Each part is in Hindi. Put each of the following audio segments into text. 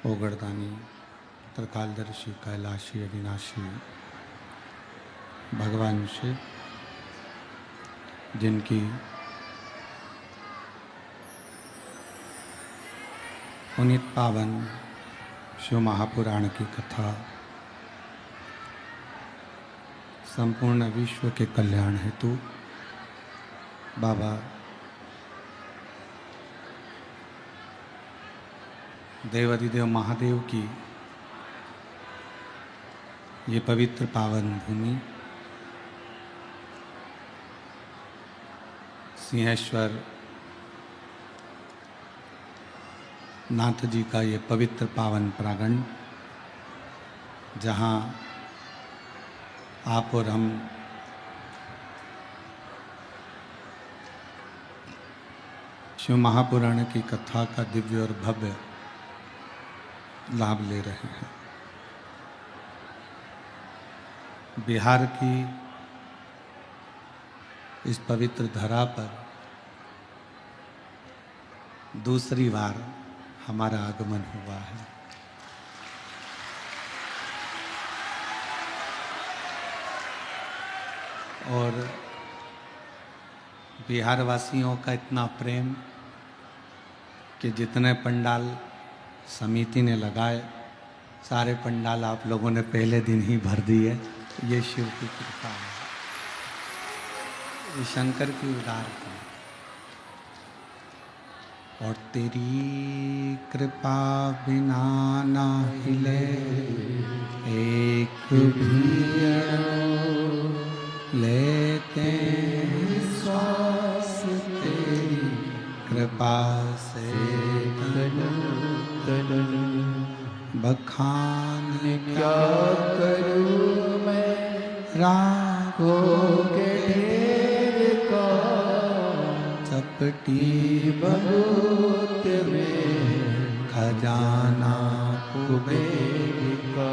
ओगड़दानी त्रिकालदर्शी कैलाशी अविनाशी भगवान शिव, जिनकी पुनीत पावन शिव महापुराण की कथा संपूर्ण विश्व के कल्याण हेतु बाबा देवाधिदेव महादेव की ये पवित्र पावन भूमि सिंहेश्वर नाथ जी का ये पवित्र पावन प्रांगण, जहाँ आप और हम शिव महापुराण की कथा का दिव्य और भव्य लाभ ले रहे हैं। बिहार की इस पवित्र धरा पर दूसरी बार हमारा आगमन हुआ है। और बिहार वासियों का इतना प्रेम कि जितने पंडाल समिति ने लगाए, सारे पंडाल आप लोगों ने पहले दिन ही भर दिए। ये शिव की कृपा है, ये शंकर की उदारता। और तेरी कृपा बिना ना हिले एक भी लेते श्वास, तेरी कृपा से बखान क्या करूँ मैं रागों के ढेर का, चपटी बहुत में खजाना कुबेर का।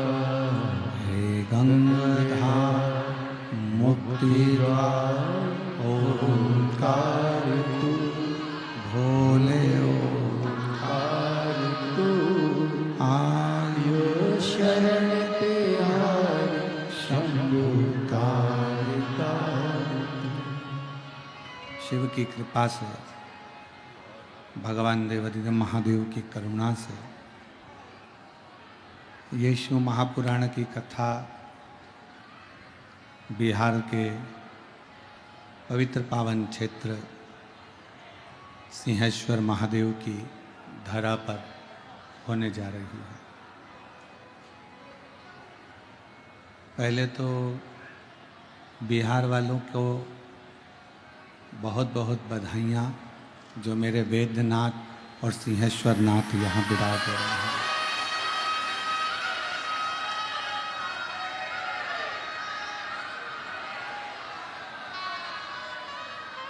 हे गंगाधार मुक्ति द्वार ओंकार तू, भोले ओंकार तू, आयु शरण तेहार शंभु तारिका। शिव की कृपा से, भगवान देवाधिदेव महादेव की करुणा से ये शिव महापुराण की कथा बिहार के पवित्र पावन क्षेत्र सिंहेश्वर महादेव की धरा पर होने जा रही है। पहले तो बिहार वालों को बहुत बहुत बधाइयाँ, जो मेरे वैद्यनाथ और सिंहेश्वर नाथ यहाँ विराज हो रहे हैं।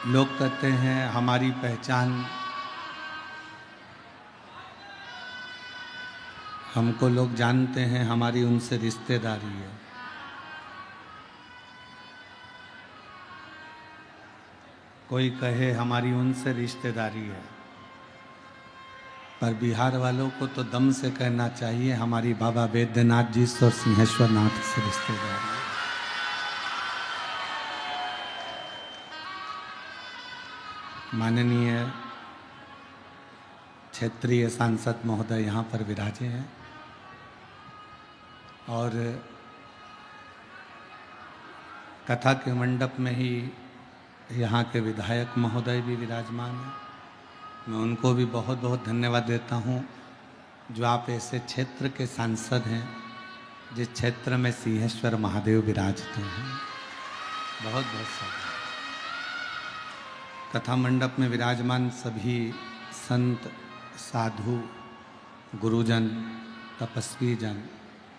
लोग कहते हैं हमारी पहचान, हमको लोग जानते हैं, हमारी उनसे रिश्तेदारी है। कोई कहे हमारी उनसे रिश्तेदारी है, पर बिहार वालों को तो दम से कहना चाहिए हमारी बाबा वैद्यनाथ जी और सिंहेश्वर नाथ से रिश्तेदारी है। माननीय क्षेत्रीय सांसद महोदय यहाँ पर विराजे हैं और कथा के मंडप में ही यहाँ के विधायक महोदय भी विराजमान हैं। मैं उनको भी बहुत बहुत धन्यवाद देता हूँ, जो आप ऐसे क्षेत्र के सांसद हैं जिस क्षेत्र में सिंहेश्वर महादेव विराजते हैं। बहुत बहुत साधुवाद। कथा मंडप में विराजमान सभी संत, साधु, गुरुजन, तपस्वी जन,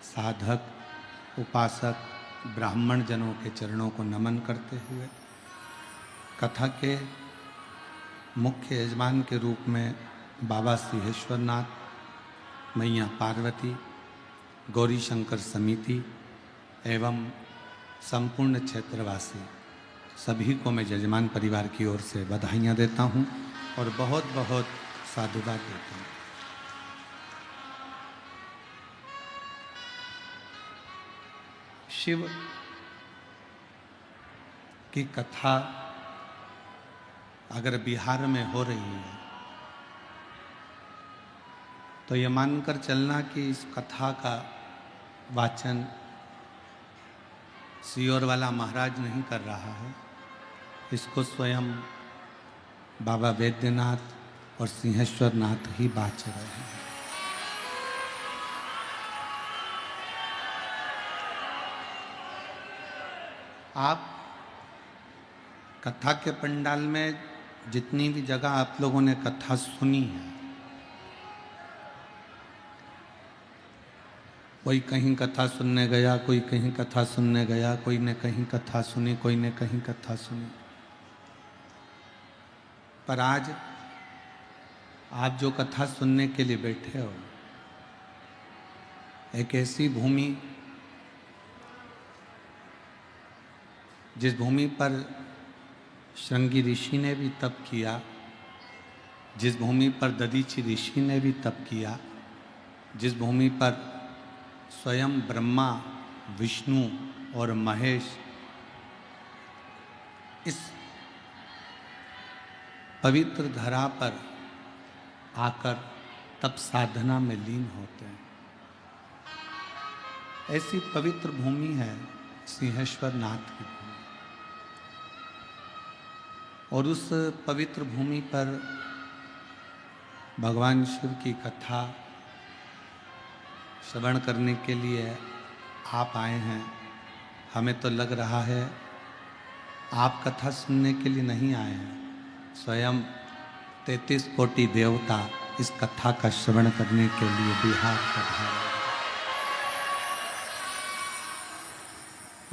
साधक, उपासक, ब्राह्मण जनों के चरणों को नमन करते हुए कथा के मुख्य यजमान के रूप में बाबा सिंहेश्वर नाथ, मैया पार्वती, गौरी शंकर समिति एवं संपूर्ण क्षेत्रवासी सभी को मैं यजमान परिवार की ओर से बधाइयाँ देता हूँ और बहुत बहुत साधुवाद देता हूँ। शिव की कथा अगर बिहार में हो रही है तो ये मानकर चलना कि इस कथा का वाचन सियोर वाला महाराज नहीं कर रहा है, इसको स्वयं बाबा वैद्यनाथ और सिंहेश्वर नाथ ही बाच रहे हैं। आप कथा के पंडाल में जितनी भी जगह आप लोगों ने कथा सुनी है, कोई कहीं कथा सुनने गया, कोई कहीं कथा सुनने गया, कोई ने कहीं कथा सुनी, कोई ने कहीं कथा सुनी, पर आज आप जो कथा सुनने के लिए बैठे हो, एक ऐसी भूमि जिस भूमि पर श्रृंगी ऋषि ने भी तप किया, जिस भूमि पर दधीचि ऋषि ने भी तप किया, जिस भूमि पर स्वयं ब्रह्मा, विष्णु और महेश इस पवित्र धरा पर आकर तप साधना में लीन होते हैं, ऐसी पवित्र भूमि है सिंहेश्वर नाथ की भूमि। और उस पवित्र भूमि पर भगवान शिव की कथा श्रवण करने के लिए आप आए हैं। हमें तो लग रहा है आप कथा सुनने के लिए नहीं आए हैं, स्वयं 33 कोटि देवता इस कथा का श्रवण करने के लिए बिहार पधारे।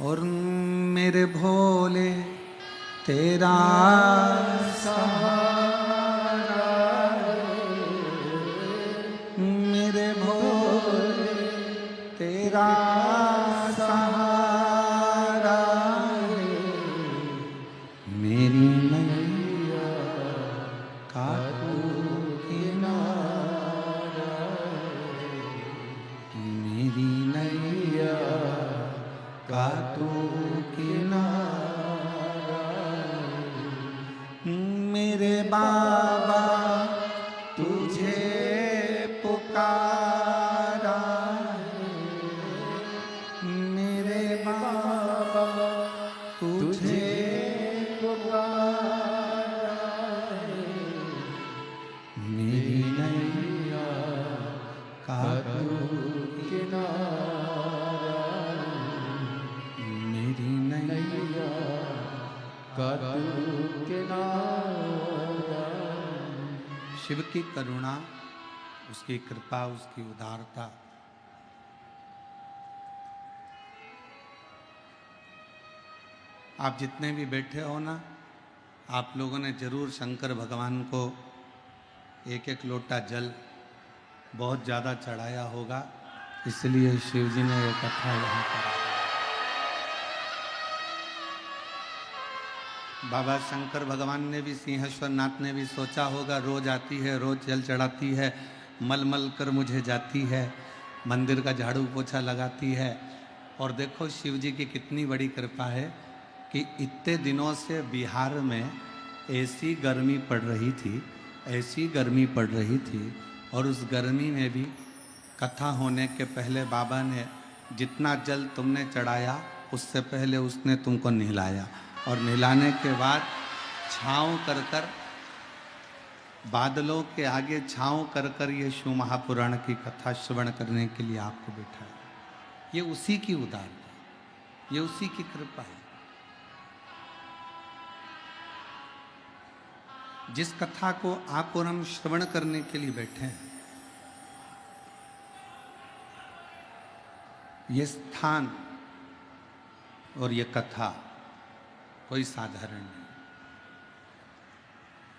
और मेरे भोले तेरा सहारा, मेरे भोले तेरा सहारा, मेरी नैया का तू किनारा, मेरी नैया का तू किनारा, मेरे बाबा तुझे पुकारा, मेरे बाबा तुझे पुकारा, मेरी नैया का तू किनारा, मेरी नैया का तू किनारा। शिव की करुणा, उसकी कृपा, उसकी उदारता आप जितने भी बैठे हो ना, आप लोगों ने जरूर शंकर भगवान को एक एक लोटा जल बहुत ज़्यादा चढ़ाया होगा, इसलिए शिव जी ने ये कथा यहाँ पर। बाबा शंकर भगवान ने भी, सिंहेश्वर नाथ ने भी सोचा होगा, रोज आती है, रोज जल चढ़ाती है, मल मल कर मुझे जाती है, मंदिर का झाड़ू पोछा लगाती है। और देखो शिव जी की कितनी बड़ी कृपा है कि इतने दिनों से बिहार में ऐसी गर्मी पड़ रही थी, ऐसी गर्मी पड़ रही थी, और उस गर्मी में भी कथा होने के पहले बाबा ने जितना जल तुमने चढ़ाया उससे पहले उसने तुमको नहलाया, और नहलाने के बाद छाँव कर कर, बादलों के आगे छाँव कर कर ये शिव महापुराण की कथा श्रवण करने के लिए आपको बैठाया। ये उसी की उदारता, ये उसी की कृपा है। जिस कथा को आप और हम श्रवण करने के लिए बैठे हैं, ये स्थान और ये कथा कोई साधारण नहीं।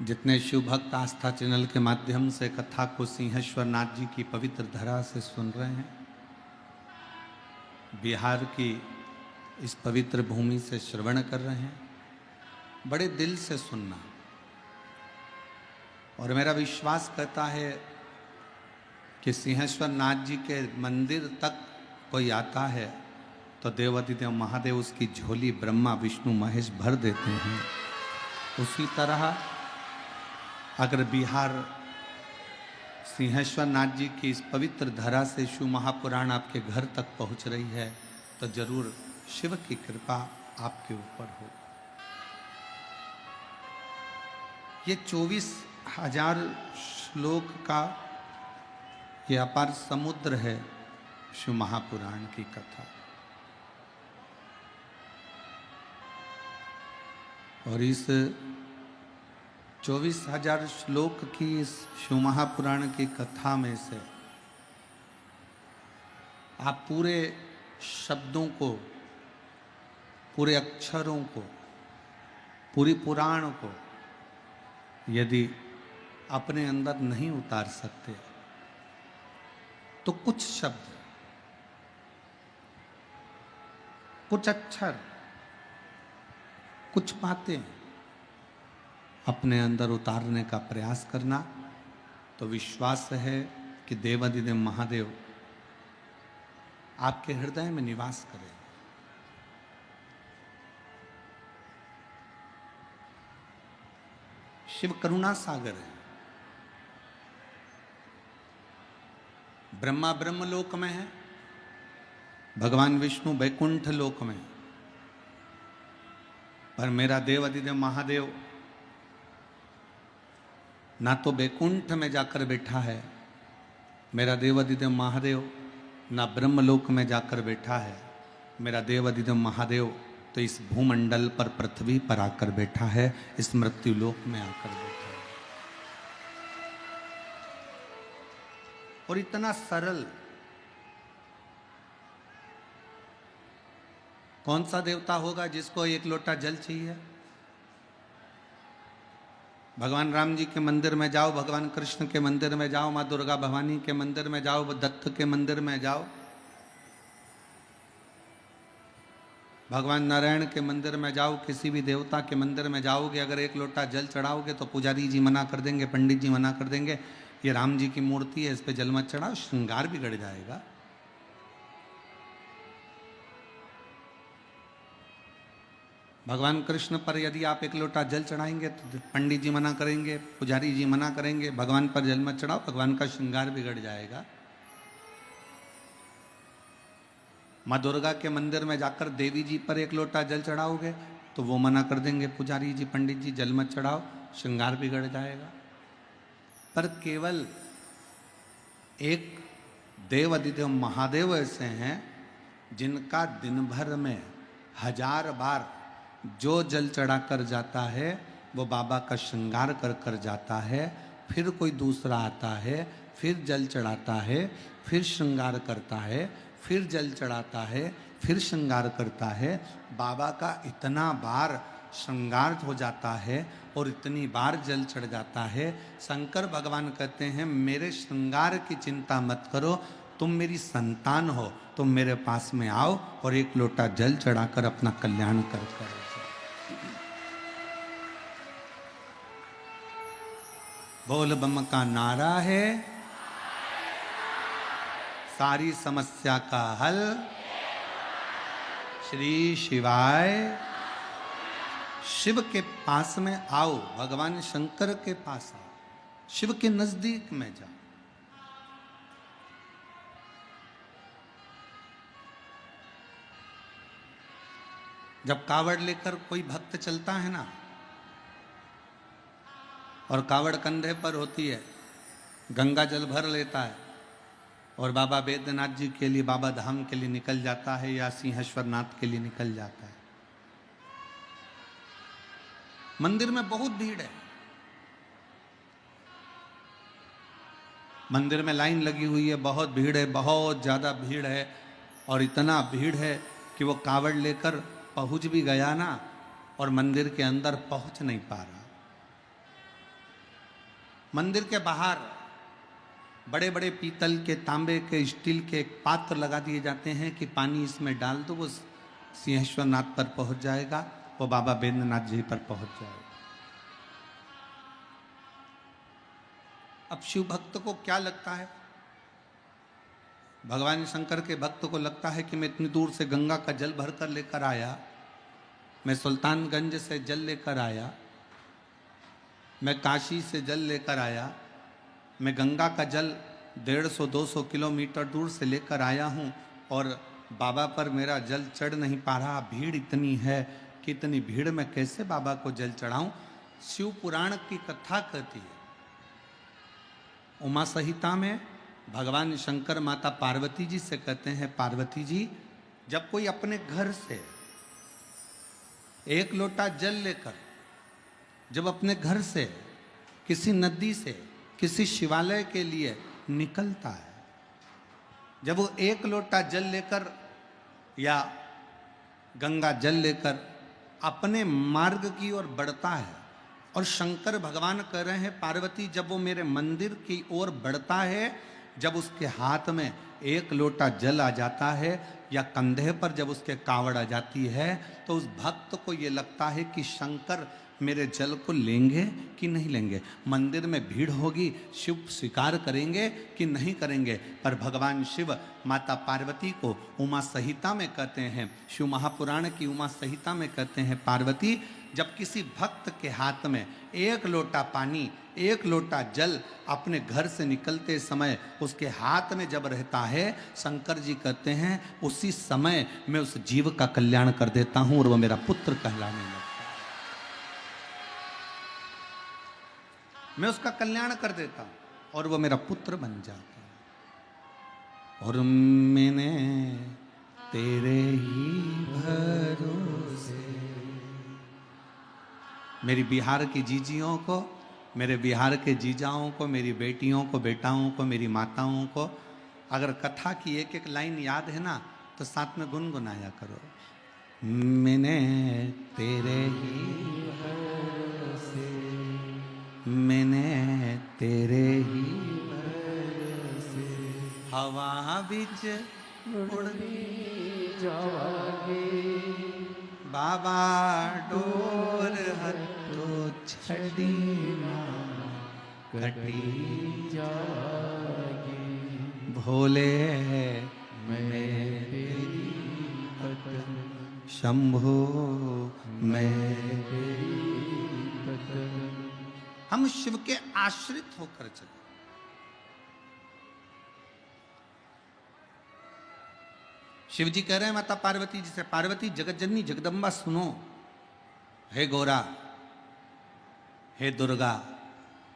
जितने शिव भक्त आस्था चैनल के माध्यम से कथा को सिंहेश्वर नाथ जी की पवित्र धरा से सुन रहे हैं, बिहार की इस पवित्र भूमि से श्रवण कर रहे हैं, बड़े दिल से सुनना। और मेरा विश्वास कहता है कि सिंहेश्वर नाथ जी के मंदिर तक कोई आता है तो देवादिदेव महादेव उसकी झोली ब्रह्मा विष्णु महेश भर देते हैं। उसी तरह अगर बिहार सिंहेश्वर नाथ जी की इस पवित्र धरा से शिव महापुराण आपके घर तक पहुंच रही है तो जरूर शिव की कृपा आपके ऊपर हो। ये 24,000 श्लोक का ये अपार समुद्र है शिव महापुराण की कथा। और इस 24,000 श्लोक की इस शिव महापुराण की कथा में से आप पूरे शब्दों को, पूरे अक्षरों को, पूरी पुराण को यदि अपने अंदर नहीं उतार सकते तो कुछ शब्द, कुछ अक्षर, कुछ बातें अपने अंदर उतारने का प्रयास करना, तो विश्वास है कि देवादिदेव महादेव आपके हृदय में निवास करें। शिव करुणा सागर है। ब्रह्मा ब्रह्मलोक में है, भगवान विष्णु वैकुंठ लोक में, पर मेरा देवादिदेव महादेव ना तो वैकुंठ में जाकर बैठा है, मेरा देवादिदेव महादेव ना ब्रह्मलोक में जाकर बैठा है, मेरा देवादिदेव महादेव तो इस भूमंडल पर, पृथ्वी पर आकर बैठा है, इस मृत्यु लोक में आकर बैठा है। और इतना सरल, कौन सा देवता होगा जिसको एक लोटा जल चाहिए? भगवान राम जी के मंदिर में जाओ, भगवान कृष्ण के मंदिर में जाओ, माँ दुर्गा भवानी के मंदिर में जाओ, दत्त के मंदिर में जाओ, भगवान नारायण के मंदिर में जाओ, किसी भी देवता के मंदिर में जाओगे, अगर एक लोटा जल चढ़ाओगे तो पुजारी जी मना कर देंगे, पंडित जी मना कर देंगे, ये राम जी की मूर्ति है, इस पे जल मत चढ़ाओ, श्रृंगार बिगड़ जाएगा। भगवान कृष्ण पर यदि आप एक लोटा जल चढ़ाएंगे तो पंडित जी मना करेंगे, पुजारी जी मना करेंगे, भगवान पर जल मत चढ़ाओ, भगवान का श्रृंगार बिगड़ जाएगा। माँ दुर्गा के मंदिर में जाकर देवी जी पर एक लोटा जल चढ़ाओगे तो वो मना कर देंगे, पुजारी जी पंडित जी जल मत चढ़ाओ, श्रृंगार बिगड़ जाएगा। पर केवल एक देवादिदेव महादेव ऐसे हैं जिनका दिन भर में 1000 बार जो जल चढ़ा कर जाता है वो बाबा का श्रृंगार कर कर जाता है, फिर कोई दूसरा आता है, फिर जल चढ़ाता है, फिर श्रृंगार करता है, फिर जल चढ़ाता है, फिर श्रृंगार करता है। बाबा का इतना बार श्रृंगार हो जाता है और इतनी बार जल चढ़ जाता है। शंकर भगवान कहते हैं मेरे श्रृंगार की चिंता मत करो, तुम मेरी संतान हो, तुम मेरे पास में आओ और एक लोटा जल चढ़ाकर अपना कल्याण कर कर। बोल बम का नारा है, सारी समस्या का हल श्री शिवाय। शिव के पास में आओ, भगवान शंकर के पास आओ, शिव के नजदीक में जाओ। जब कावड़ लेकर कोई भक्त चलता है ना, और कावड़ कंधे पर होती है, गंगा जल भर लेता है और बाबा बैद्यनाथ जी के लिए, बाबा धाम के लिए निकल जाता है या सिंहेश्वर नाथ के लिए निकल जाता है। मंदिर में बहुत भीड़ है, मंदिर में लाइन लगी हुई है, बहुत भीड़ है, बहुत ज्यादा भीड़ है। और इतना भीड़ है कि वो कावड़ लेकर पहुंच भी गया ना, और मंदिर के अंदर पहुंच नहीं पा रहा। मंदिर के बाहर बड़े बड़े पीतल के, तांबे के, स्टील के पात्र लगा दिए जाते हैं कि पानी इसमें डाल दो, वो सिंहेश्वर नाथ पर पहुंच जाएगा, वो बाबा बैद्यनाथ जी पर पहुंच जाएगा। अब शिव भक्त को क्या लगता है भगवान शंकर के भक्त को लगता है कि मैं इतनी दूर से गंगा का जल भरकर लेकर आया, मैं सुल्तानगंज से जल लेकर आया, मैं काशी से जल लेकर आया, मैं गंगा का जल 150-200 किलोमीटर दूर से लेकर आया हूँ और बाबा पर मेरा जल चढ़ नहीं पा रहा, भीड़ इतनी है कि इतनी भीड़ में कैसे बाबा को जल चढ़ाऊं। शिव पुराण की कथा कहती है, उमा संहिता में भगवान शंकर माता पार्वती जी से कहते हैं, पार्वती जी जब कोई अपने घर से एक लोटा जल लेकर जब अपने घर से किसी नदी से किसी शिवालय के लिए निकलता है, जब वो एक लोटा जल लेकर या गंगा जल लेकर अपने मार्ग की ओर बढ़ता है, और शंकर भगवान कह रहे हैं पार्वती जब वो मेरे मंदिर की ओर बढ़ता है, जब उसके हाथ में एक लोटा जल आ जाता है या कंधे पर जब उसके कावड़ आ जाती है, तो उस भक्त को ये लगता है कि शंकर मेरे जल को लेंगे कि नहीं लेंगे, मंदिर में भीड़ होगी, शिव स्वीकार करेंगे कि नहीं करेंगे। पर भगवान शिव माता पार्वती को उमा संहिता में कहते हैं, शिव महापुराण की उमा संहिता में कहते हैं, पार्वती जब किसी भक्त के हाथ में एक लोटा पानी एक लोटा जल अपने घर से निकलते समय उसके हाथ में जब रहता है, शंकर जी कहते हैं उसी समय मैं उस जीव का कल्याण कर देता हूं और वह मेरा पुत्र कहलाने लगता है, मैं उसका कल्याण कर देता हूं और वह मेरा पुत्र बन जाता है। और मैंने तेरे ही भरोसे मेरी बिहार की जीजियों को, मेरे बिहार के जीजाओं को, मेरी बेटियों को, बेटाओं को, मेरी माताओं को, अगर कथा की एक एक लाइन याद है ना तो साथ में गुनगुनाया करो। मैंने तेरे ही भरोसे, मैंने तेरे ही भरोसे हवा बीच उड़ती जावागे बाबा डोर हतो छड़ी कटी जागे भोले मैं तेरी कदम शंभो मैं तेरी कदम। हम शिव के आश्रित होकर चले। शिव जी कह रहे हैं माता पार्वती जी से, पार्वती जगत जननी जगदम्बा सुनो, हे गौरा, हे दुर्गा,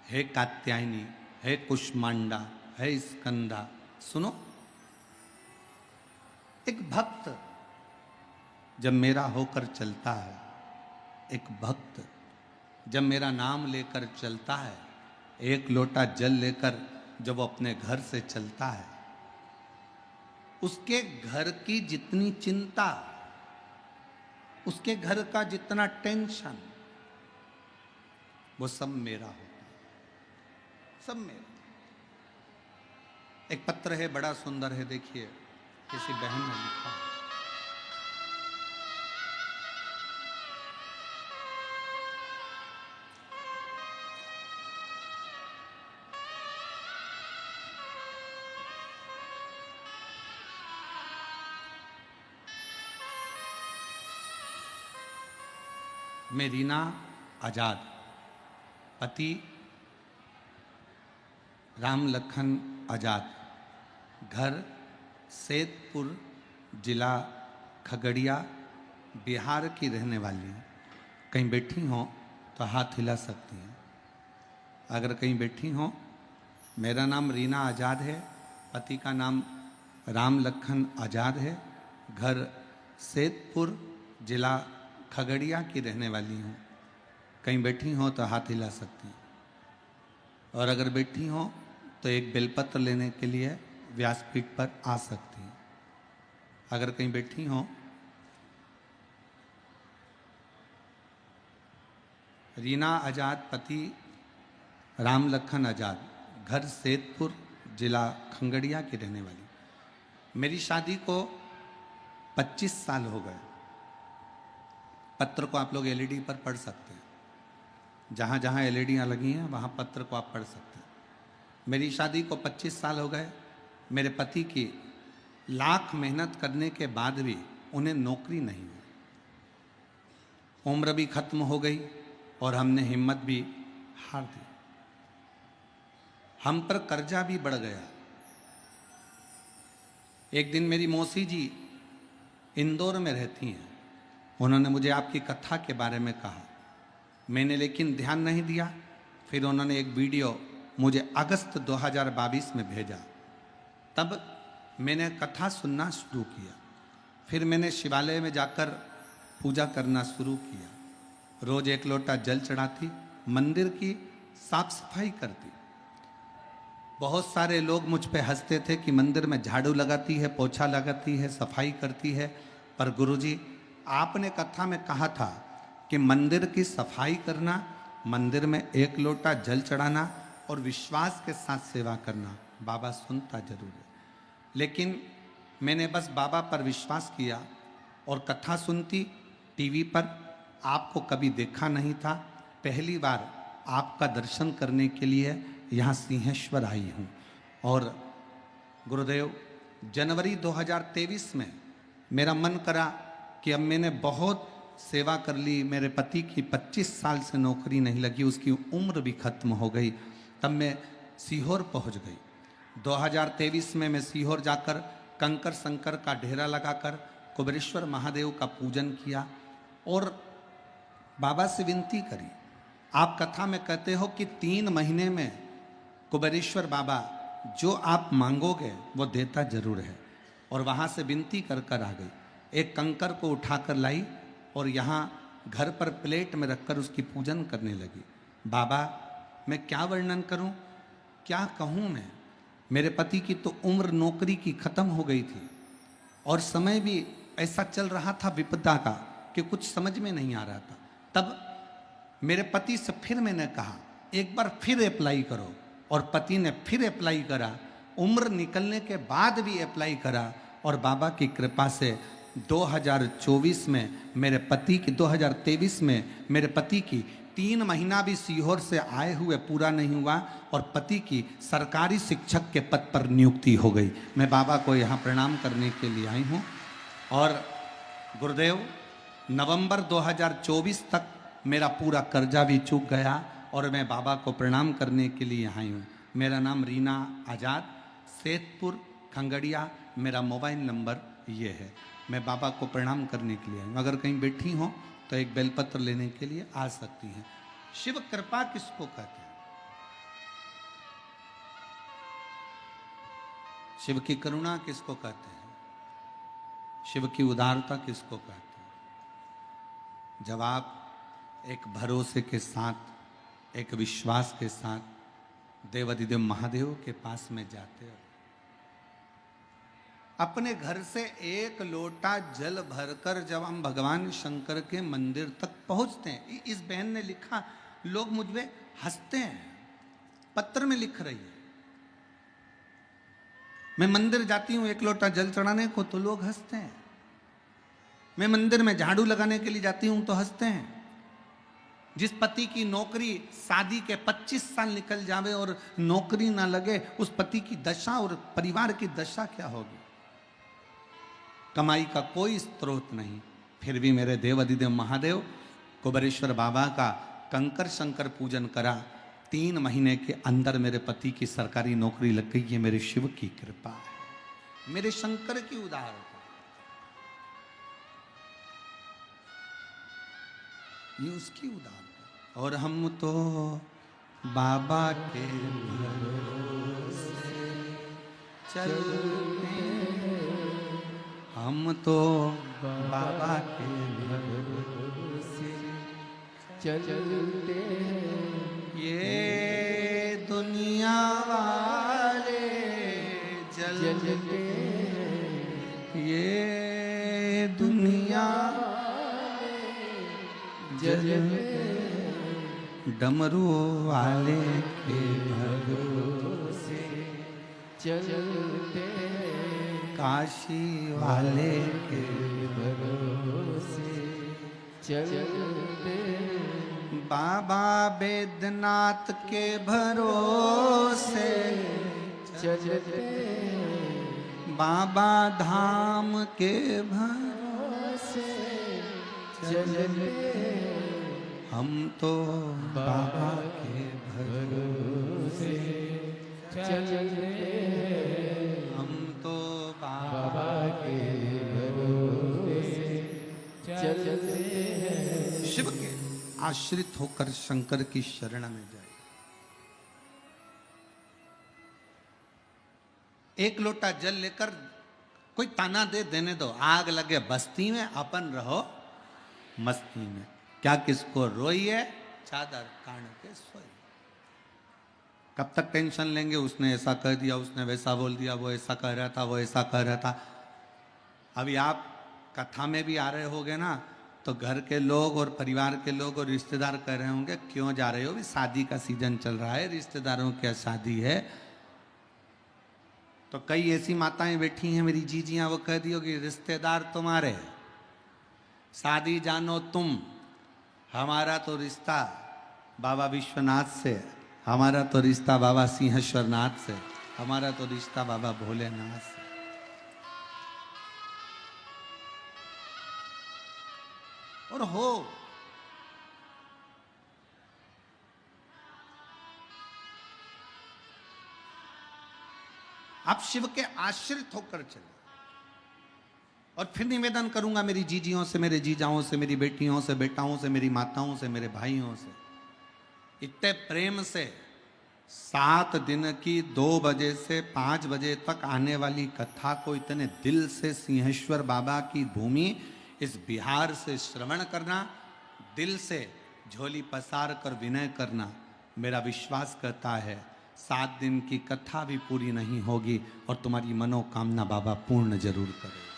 हे कात्यायनी, हे कुष्मांडा, हे स्कंदा, सुनो। एक भक्त जब मेरा होकर चलता है, एक भक्त जब मेरा नाम लेकर चलता है, एक लोटा जल लेकर जब वो अपने घर से चलता है, उसके घर की जितनी चिंता, उसके घर का जितना टेंशन, वो सब मेरा होता है, सब मेरा। एक पत्र है, बड़ा सुंदर है, देखिए किसी बहन ने लिखा है। मैं रीना आजाद, पति राम लखन आजाद, घर सैदपुर, जिला खगड़िया, बिहार की रहने वाली हूँ। कहीं बैठी हो तो हाथ हिला सकती हैं। अगर कहीं बैठी हो, मेरा नाम रीना आजाद है, पति का नाम राम लखन आजाद है, घर सैदपुर, जिला खगड़िया की रहने वाली हूँ। कहीं बैठी हो तो हाथ हिला सकती हैं। और अगर बैठी हो तो एक बेलपत्र लेने के लिए व्यासपीठ पर आ सकती हैं। अगर कहीं बैठी हो, रीना आजाद, पति राम लखन आजाद, घर सैदपुर, जिला खगड़िया की रहने वाली। मेरी शादी को 25 साल हो गए। पत्र को आप लोग एलईडी पर पढ़ सकते हैं, जहाँ जहाँ एलईडियाँ लगी हैं वहाँ पत्र को आप पढ़ सकते हैं। मेरी शादी को 25 साल हो गए। मेरे पति की लाख मेहनत करने के बाद भी उन्हें नौकरी नहीं हुई। उम्र भी खत्म हो गई और हमने हिम्मत भी हार दी। हम पर कर्जा भी बढ़ गया। एक दिन मेरी मौसी जी इंदौर में रहती हैं, उन्होंने मुझे आपकी कथा के बारे में कहा। मैंने लेकिन ध्यान नहीं दिया। फिर उन्होंने एक वीडियो मुझे अगस्त 2022 में भेजा। तब मैंने कथा सुनना शुरू किया। फिर मैंने शिवालय में जाकर पूजा करना शुरू किया। रोज एक लोटा जल चढ़ाती, मंदिर की साफ सफाई करती। बहुत सारे लोग मुझ पे हंसते थे कि मंदिर में झाड़ू लगाती है, पोछा लगाती है, सफाई करती है। पर गुरुजी, आपने कथा में कहा था कि मंदिर की सफाई करना, मंदिर में एक लोटा जल चढ़ाना और विश्वास के साथ सेवा करना। बाबा सुनता जरूर है, लेकिन मैंने बस बाबा पर विश्वास किया और कथा सुनती। टीवी पर आपको कभी देखा नहीं था। पहली बार आपका दर्शन करने के लिए यहाँ सिंहेश्वर आई हूँ। और गुरुदेव, जनवरी 2023 में मेरा मन करा कि अब मैंने बहुत सेवा कर ली। मेरे पति की 25 साल से नौकरी नहीं लगी, उसकी उम्र भी खत्म हो गई। तब मैं सीहोर पहुँच गई। 2023 में मैं सीहोर जाकर कंकर शंकर का ढेरा लगाकर कुबेरेश्वर महादेव का पूजन किया और बाबा से विनती करी। आप कथा में कहते हो कि 3 महीने में कुबेरेश्वर बाबा जो आप मांगोगे वो देता जरूर है। और वहाँ से विनती कर कर आ गई। एक कंकर को उठाकर लाई और यहाँ घर पर प्लेट में रखकर उसकी पूजन करने लगी। बाबा, मैं क्या वर्णन करूं, क्या कहूं मैं। मेरे पति की तो उम्र नौकरी की खत्म हो गई थी और समय भी ऐसा चल रहा था विपदा का कि कुछ समझ में नहीं आ रहा था। तब मेरे पति से फिर मैंने कहा एक बार फिर अप्लाई करो, और पति ने फिर अप्लाई करा। उम्र निकलने के बाद भी अप्लाई करा और बाबा की कृपा से 2024 में मेरे पति की 2023 में मेरे पति की 3 महीना भी सीहोर से आए हुए पूरा नहीं हुआ और पति की सरकारी शिक्षक के पद पर नियुक्ति हो गई। मैं बाबा को यहाँ प्रणाम करने के लिए आई हूँ। और गुरुदेव, नवंबर 2024 तक मेरा पूरा कर्जा भी चूक गया और मैं बाबा को प्रणाम करने के लिए आई हूँ। मेरा नाम रीना आज़ाद, सेतपुर खंगड़िया, मेरा मोबाइल नंबर ये है। मैं बाबा को प्रणाम करने के लिए आई हूँ। अगर कहीं बैठी हो तो एक बेलपत्र लेने के लिए आ सकती हैं। शिव कृपा किसको कहते हैं? शिव की करुणा किसको कहते हैं? शिव की उदारता किसको कहते हैं? जब आप एक भरोसे के साथ, एक विश्वास के साथ देवाधिदेव महादेव के पास में जाते हो, अपने घर से एक लोटा जल भरकर जब हम भगवान शंकर के मंदिर तक पहुंचते हैं। इस बहन ने लिखा, लोग मुझ पे हंसते हैं, पत्र में लिख रही है। मैं मंदिर जाती हूं एक लोटा जल चढ़ाने को तो लोग हंसते हैं। मैं मंदिर में झाड़ू लगाने के लिए जाती हूं तो हंसते हैं। जिस पति की नौकरी शादी के 25 साल निकल जावे और नौकरी ना लगे, उस पति की दशा और परिवार की दशा क्या होगी? कमाई का कोई स्रोत नहीं, फिर भी मेरे देवाधिदेव महादेव कुबेरेश्वर बाबा का कंकर शंकर पूजन करा। 3 महीने के अंदर मेरे पति की सरकारी नौकरी लग गई। ये मेरे शिव की कृपा है, मेरे शंकर की उदारता, ये उसकी उदारता। और हम तो बाबा के भरोसे चलते, हम तो बाबा के भरोसे चलते ये दुनिया वाले जलते, ये दुनिया जलते, डमरू वाले के भरोसे चलते, काशी वाले के भरोसे चलते, बाबा बैद्यनाथ के भरोसे चलते, बाबा धाम के भरोसे चलते हम तो बाबा के भरोसे चलते हम तो बाबा बाबा के भरोसे चलते शिव के आश्रित होकर शंकर की शरण में जाए। एक लोटा जल लेकर कोई ताना दे देने दो, आग लगे बस्ती में, अपन रहो मस्ती में। क्या किसको रोइए, चादर तान के सोइए। कब तक टेंशन लेंगे, उसने ऐसा कह दिया, उसने वैसा बोल दिया, वो ऐसा कह रहा था, वो ऐसा कह रहा था। अभी आप कथा में भी आ रहे होगे ना, तो घर के लोग और परिवार के लोग और रिश्तेदार कह रहे होंगे क्यों जा रहे हो, भी शादी का सीजन चल रहा है, रिश्तेदारों की शादी है। तो कई ऐसी माताएं बैठी हैं मेरी जीजियां, वो कह दी होगी रिश्तेदार तुम्हारे, शादी जानो तुम, हमारा तो रिश्ता बाबा विश्वनाथ से, हमारा तो रिश्ता बाबा सिंहेश्वर नाथ से, हमारा तो रिश्ता बाबा भोलेनाथ से। और हो आप शिव के आश्रित होकर चले। और फिर निवेदन करूंगा मेरी जीजियों से, मेरे जीजाओं से, मेरी बेटियों से, बेटाओं से, मेरी माताओं से, मेरे भाइयों से, इतने प्रेम से 7 दिन की 2 बजे से 5 बजे तक आने वाली कथा को इतने दिल से सिंहेश्वर बाबा की भूमि इस बिहार से श्रवण करना, दिल से झोली पसार कर विनय करना, मेरा विश्वास करता है 7 दिन की कथा भी पूरी नहीं होगी और तुम्हारी मनोकामना बाबा पूर्ण जरूर करे।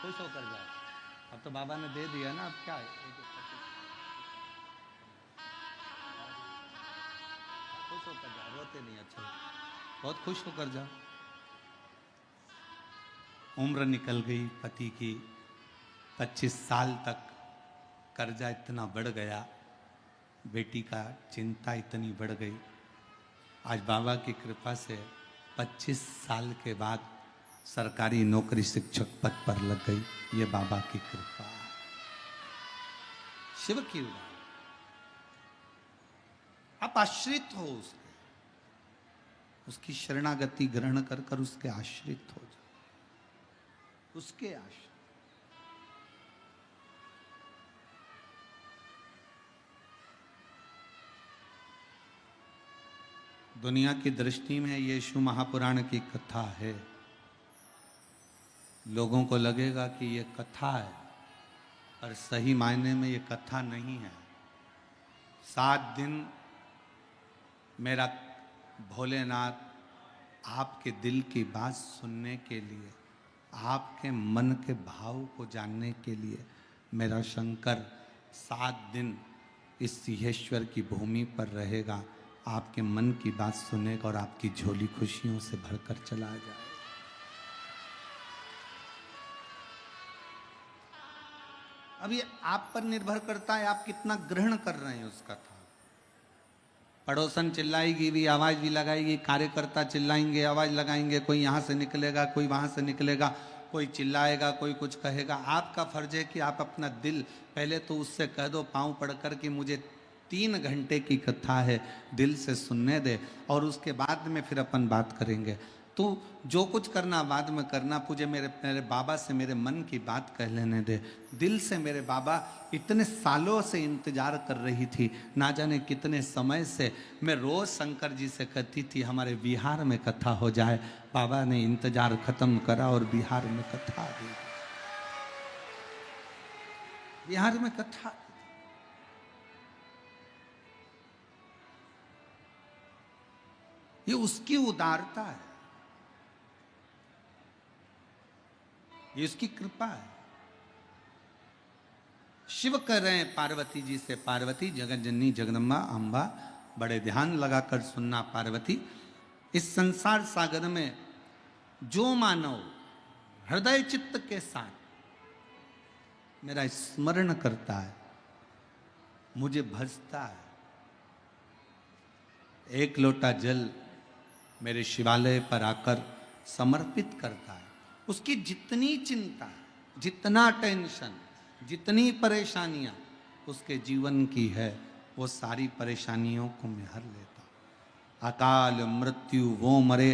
खुश होकर जाओ, अब तो बाबा ने दे दिया ना, अब क्या है, खुश होकर जाओ, रोते नहीं, अच्छा बहुत खुश होकर जाओ। उम्र निकल गई पति की, 25 साल तक कर्जा इतना बढ़ गया, बेटी का चिंता इतनी बढ़ गई। आज बाबा की कृपा से 25 साल के बाद सरकारी नौकरी शिक्षक पद पर लग गई। ये बाबा की कृपा, शिव की उदाहरण। आप आश्रित हो उसके, उसकी शरणागति ग्रहण कर कर उसके आश्रित हो जाओ, उसके आश्रित। दुनिया की दृष्टि में यीशु महापुराण की कथा है। लोगों को लगेगा कि ये कथा है, पर सही मायने में ये कथा नहीं है। 7 दिन मेरा भोलेनाथ आपके दिल की बात सुनने के लिए, आपके मन के भाव को जानने के लिए मेरा शंकर 7 दिन इस सिंहेश्वर की भूमि पर रहेगा, आपके मन की बात सुनेगा और आपकी झोली खुशियों से भरकर चला जाए। अब ये आप पर निर्भर करता है, आप कितना ग्रहण कर रहे हैं उस कथा। पड़ोसन चिल्लाएगी भी, आवाज भी लगाएगी, कार्यकर्ता चिल्लाएंगे, आवाज लगाएंगे, कोई यहाँ से निकलेगा, कोई वहाँ से निकलेगा, कोई चिल्लाएगा, कोई कुछ कहेगा। आपका फर्ज है कि आप अपना दिल पहले तो उससे कह दो, पांव पड़कर कि मुझे 3 घंटे की कथा है, दिल से सुनने दे, और उसके बाद में फिर अपन बात करेंगे। तो जो कुछ करना बाद में करना, मुझे मेरे बाबा से मेरे मन की बात कह लेने दे। दिल से मेरे बाबा इतने सालों से इंतजार कर रही थी, ना जाने कितने समय से मैं रोज शंकर जी से कहती थी हमारे बिहार में कथा हो जाए। बाबा ने इंतजार खत्म करा और बिहार में कथा हुई। बिहार में कथा, ये उसकी उदारता है। ये उसकी कृपा है। शिव कह रहे हैं पार्वती जी से, पार्वती जगत जननी जगदम्बा अम्बा, बड़े ध्यान लगाकर सुनना पार्वती, इस संसार सागर में जो मानव हृदय चित्त के साथ मेरा स्मरण करता है, मुझे भजता है, एक लोटा जल मेरे शिवालय पर आकर समर्पित करता है, उसकी जितनी चिंता, जितना टेंशन, जितनी परेशानियां उसके जीवन की है, वो सारी परेशानियों को मैं हर लेता हूं। अकाल मृत्यु वो मरे,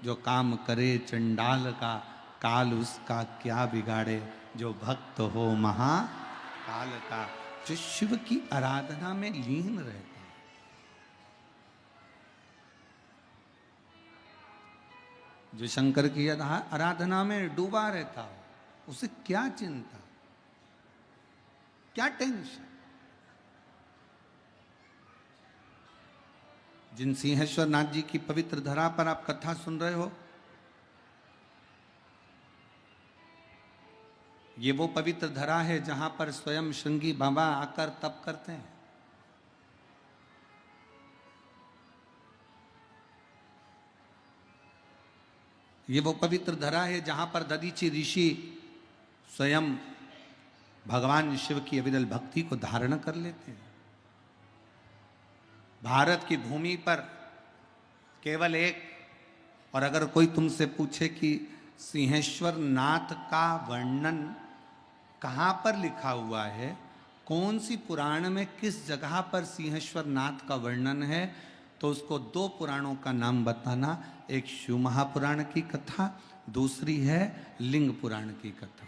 जो काम करे चंडाल का, काल उसका क्या बिगाड़े, जो भक्त हो महाकाल का। जो शिव की आराधना में लीन रहता है, जो शंकर की आराधना में डूबा रहता हो, उसे क्या चिंता, क्या टेंशन। जिन सिंहेश्वर नाथ जी की पवित्र धरा पर आप कथा सुन रहे हो, ये वो पवित्र धरा है जहां पर स्वयं श्रृंगी बाबा आकर तप करते हैं। ये वो पवित्र धरा है जहां पर दधीचि ऋषि स्वयं भगवान शिव की अविरल भक्ति को धारण कर लेते हैं। भारत की भूमि पर केवल एक, और अगर कोई तुमसे पूछे कि सिंहेश्वर नाथ का वर्णन कहाँ पर लिखा हुआ है, कौन सी पुराण में किस जगह पर सिंहेश्वर नाथ का वर्णन है, तो उसको दो पुराणों का नाम बताना। एक शिव महापुराण की कथा, दूसरी है लिंग पुराण की कथा।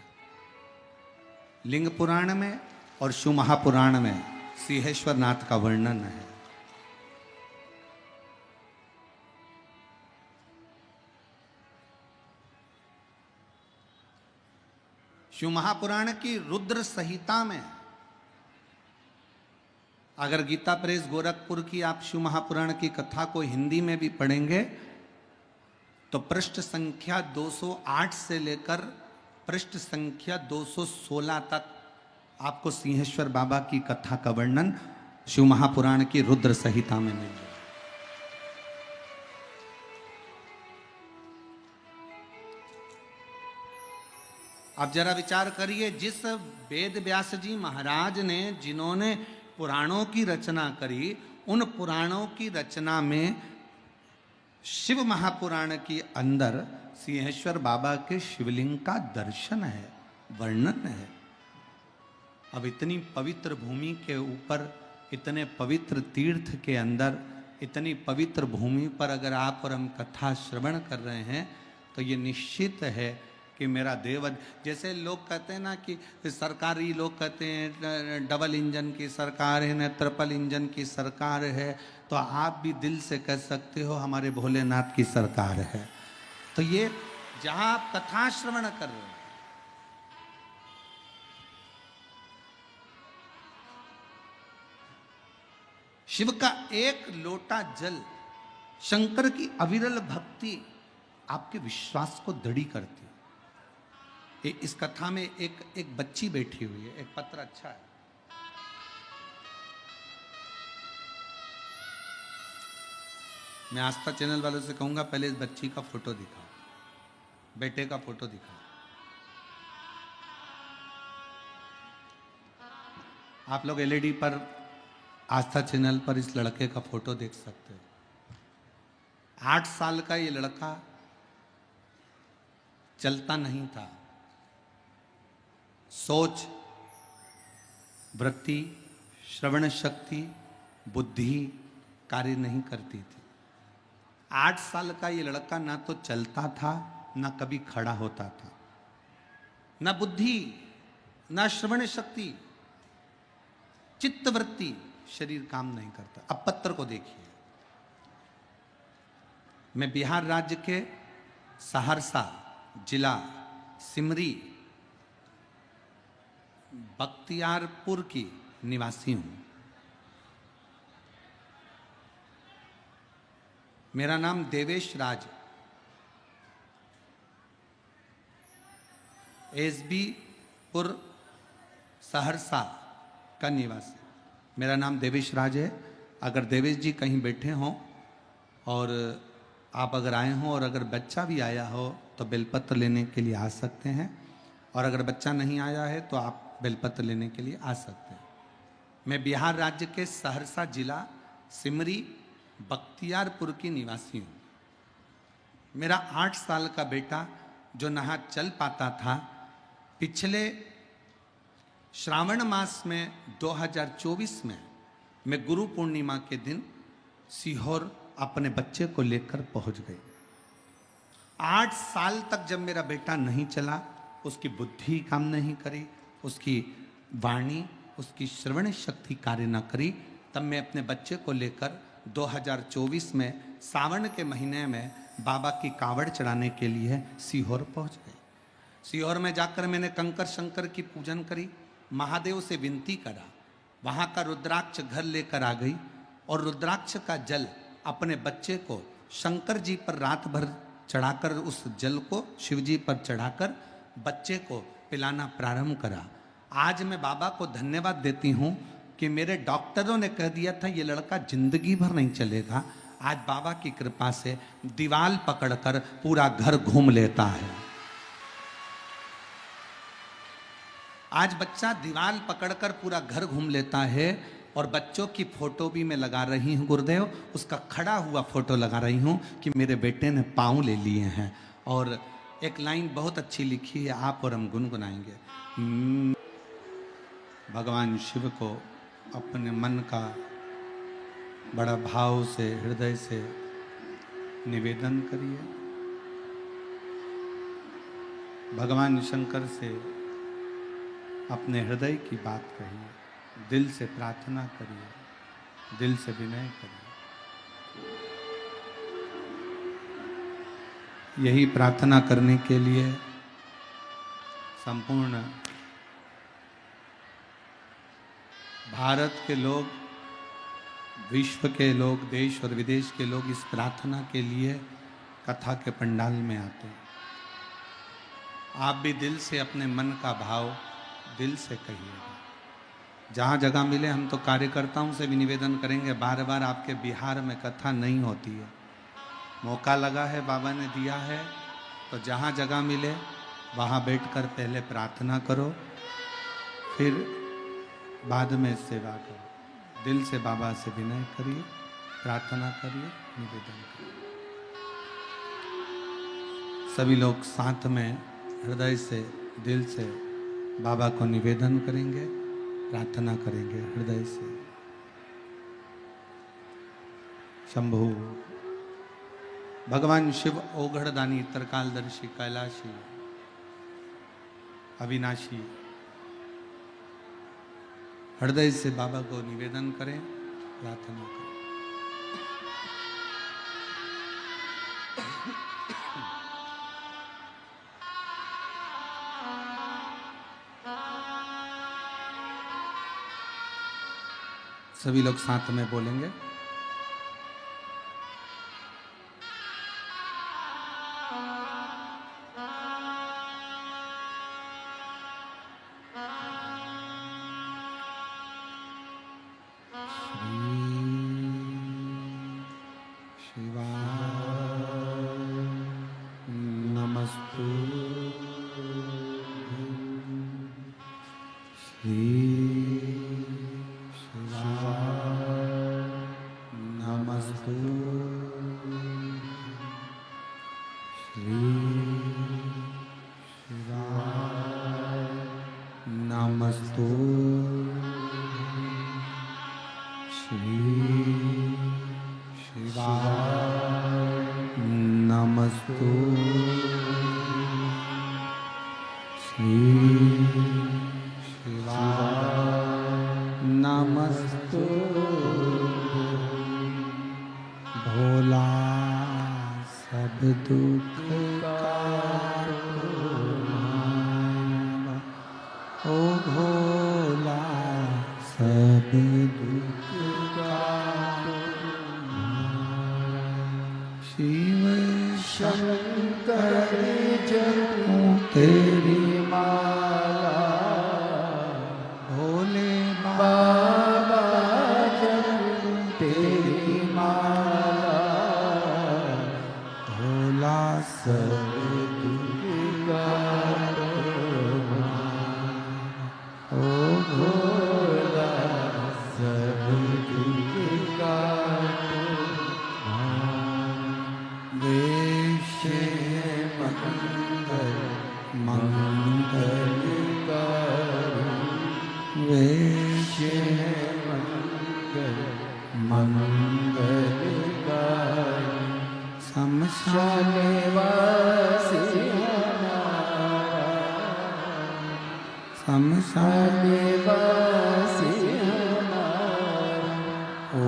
लिंग पुराण में और शिव महापुराण में सिंहेश्वर नाथ का वर्णन है। शिव महापुराण की रुद्र संहिता में, अगर गीता प्रेस गोरखपुर की आप शिव महापुराण की कथा को हिंदी में भी पढ़ेंगे तो पृष्ठ संख्या 208 से लेकर पृष्ठ संख्या 216 तक आपको सिंहेश्वर बाबा की कथा का वर्णन शिव महापुराण की रुद्र संहिता में मिल जाएगा। अब जरा विचार करिए, जिस वेद व्यास जी महाराज ने, जिन्होंने पुराणों की रचना करी, उन पुराणों की रचना में शिव महापुराण के अंदर सिंहेश्वर बाबा के शिवलिंग का दर्शन है, वर्णन है। अब इतनी पवित्र भूमि के ऊपर, इतने पवित्र तीर्थ के अंदर, इतनी पवित्र भूमि पर अगर आप और हम कथा श्रवण कर रहे हैं तो ये निश्चित है कि मेरा देव, जैसे लोग कहते हैं ना कि सरकारी लोग कहते हैं डबल इंजन की सरकार है, न ट्रिपल इंजन की सरकार है, तो आप भी दिल से कह सकते हो हमारे भोलेनाथ की सरकार है। तो ये जहां आप कथा श्रवण कर रहे हो, शिव का एक लोटा जल, शंकर की अविरल भक्ति आपके विश्वास को दृढ़ करती है। इस कथा में एक बच्ची बैठी हुई है, एक पत्र अच्छा है, मैं आस्था चैनल वालों से कहूंगा पहले इस बच्ची का फोटो दिखाओ, बेटे का फोटो दिखाओ। आप लोग एलईडी पर आस्था चैनल पर इस लड़के का फोटो देख सकते हो। 8 साल का ये लड़का चलता नहीं था, सोच, वृत्ति, श्रवण शक्ति, बुद्धि कार्य नहीं करती थी। 8 साल का ये लड़का ना तो चलता था, ना कभी खड़ा होता था, ना बुद्धि, ना श्रवण शक्ति, चित्त वृत्ति, शरीर काम नहीं करता। अब पत्र को देखिए, मैं बिहार राज्य के सहरसा जिला सिमरी बख्तियारपुर की निवासी हूं। मेरा नाम देवेश राज। एसबी पुर सहरसा का निवासी। मेरा नाम देवेश राज है। अगर देवेश जी कहीं बैठे हों और आप अगर आए हों और अगर बच्चा भी आया हो तो बेलपत्र लेने के लिए आ सकते हैं, और अगर बच्चा नहीं आया है तो आप बेलपत्र लेने के लिए आ सकते हैं। मैं बिहार राज्य के सहरसा जिला सिमरी बख्तियारपुर की निवासी हूँ। मेरा 8 साल का बेटा जो ना चल पाता था, पिछले श्रावण मास में 2024 में मैं गुरु पूर्णिमा के दिन सीहोर अपने बच्चे को लेकर पहुंच गई। 8 साल तक जब मेरा बेटा नहीं चला, उसकी बुद्धि काम नहीं करी, उसकी वाणी, उसकी श्रवण शक्ति कार्य न करी, तब मैं अपने बच्चे को लेकर 2024 में सावन के महीने में बाबा की कावड़ चढ़ाने के लिए सीहोर पहुंच गए। सीहोर में जाकर मैंने कंकर शंकर की पूजन करी, महादेव से विनती करा, वहाँ का रुद्राक्ष घर लेकर आ गई और रुद्राक्ष का जल अपने बच्चे को शंकर जी पर रात भर चढ़ाकर, उस जल को शिव जी पर चढ़ाकर बच्चे को पिलाना प्रारंभ करा। आज मैं बाबा को धन्यवाद देती हूँ कि मेरे डॉक्टरों ने कह दिया था ये लड़का जिंदगी भर नहीं चलेगा, आज बाबा की कृपा से दीवाल पकड़कर पूरा घर घूम लेता है। आज बच्चा दीवाल पकड़कर पूरा घर घूम लेता है। और बच्चों की फोटो भी मैं लगा रही हूँ गुरुदेव, उसका खड़ा हुआ फोटो लगा रही हूँ कि मेरे बेटे ने पाँव ले लिए हैं। और एक लाइन बहुत अच्छी लिखी है, आप और हम गुनगुनाएंगे। भगवान शिव को अपने मन का बड़ा भाव से, हृदय से निवेदन करिए। भगवान शंकर से अपने हृदय की बात कहिए, दिल से प्रार्थना करिए, दिल से विनय करिए। यही प्रार्थना करने के लिए संपूर्ण भारत के लोग, विश्व के लोग, देश और विदेश के लोग इस प्रार्थना के लिए कथा के पंडाल में आते हैं। आप भी दिल से अपने मन का भाव दिल से कहिएगा। जहाँ जगह मिले, हम तो कार्यकर्ताओं से भी निवेदन करेंगे, बार बार आपके बिहार में कथा नहीं होती है, मौका लगा है, बाबा ने दिया है, तो जहाँ जगह मिले वहाँ बैठकर पहले प्रार्थना करो, फिर बाद में सेवा करो। दिल से बाबा से विनय करिए, प्रार्थना करिए, निवेदन करिए। सभी लोग साथ में हृदय से, दिल से बाबा को निवेदन करेंगे, प्रार्थना करेंगे हृदय से। शंभु भगवान शिव ओघड़दानी, त्रिकालदर्शी, कैलाशी, अविनाशी, हृदय से बाबा को निवेदन करें, प्रार्थना करें। सभी लोग साथ में बोलेंगे। भोला सब दुख ओ भोला सब दुख शिव शंकर जपूं तेरी माँ दुख काटो ओ भोला सब दुख काटो वेश मंगल मंगल वेश मंगल मंगल शमशान वासी शमशान वासी ओ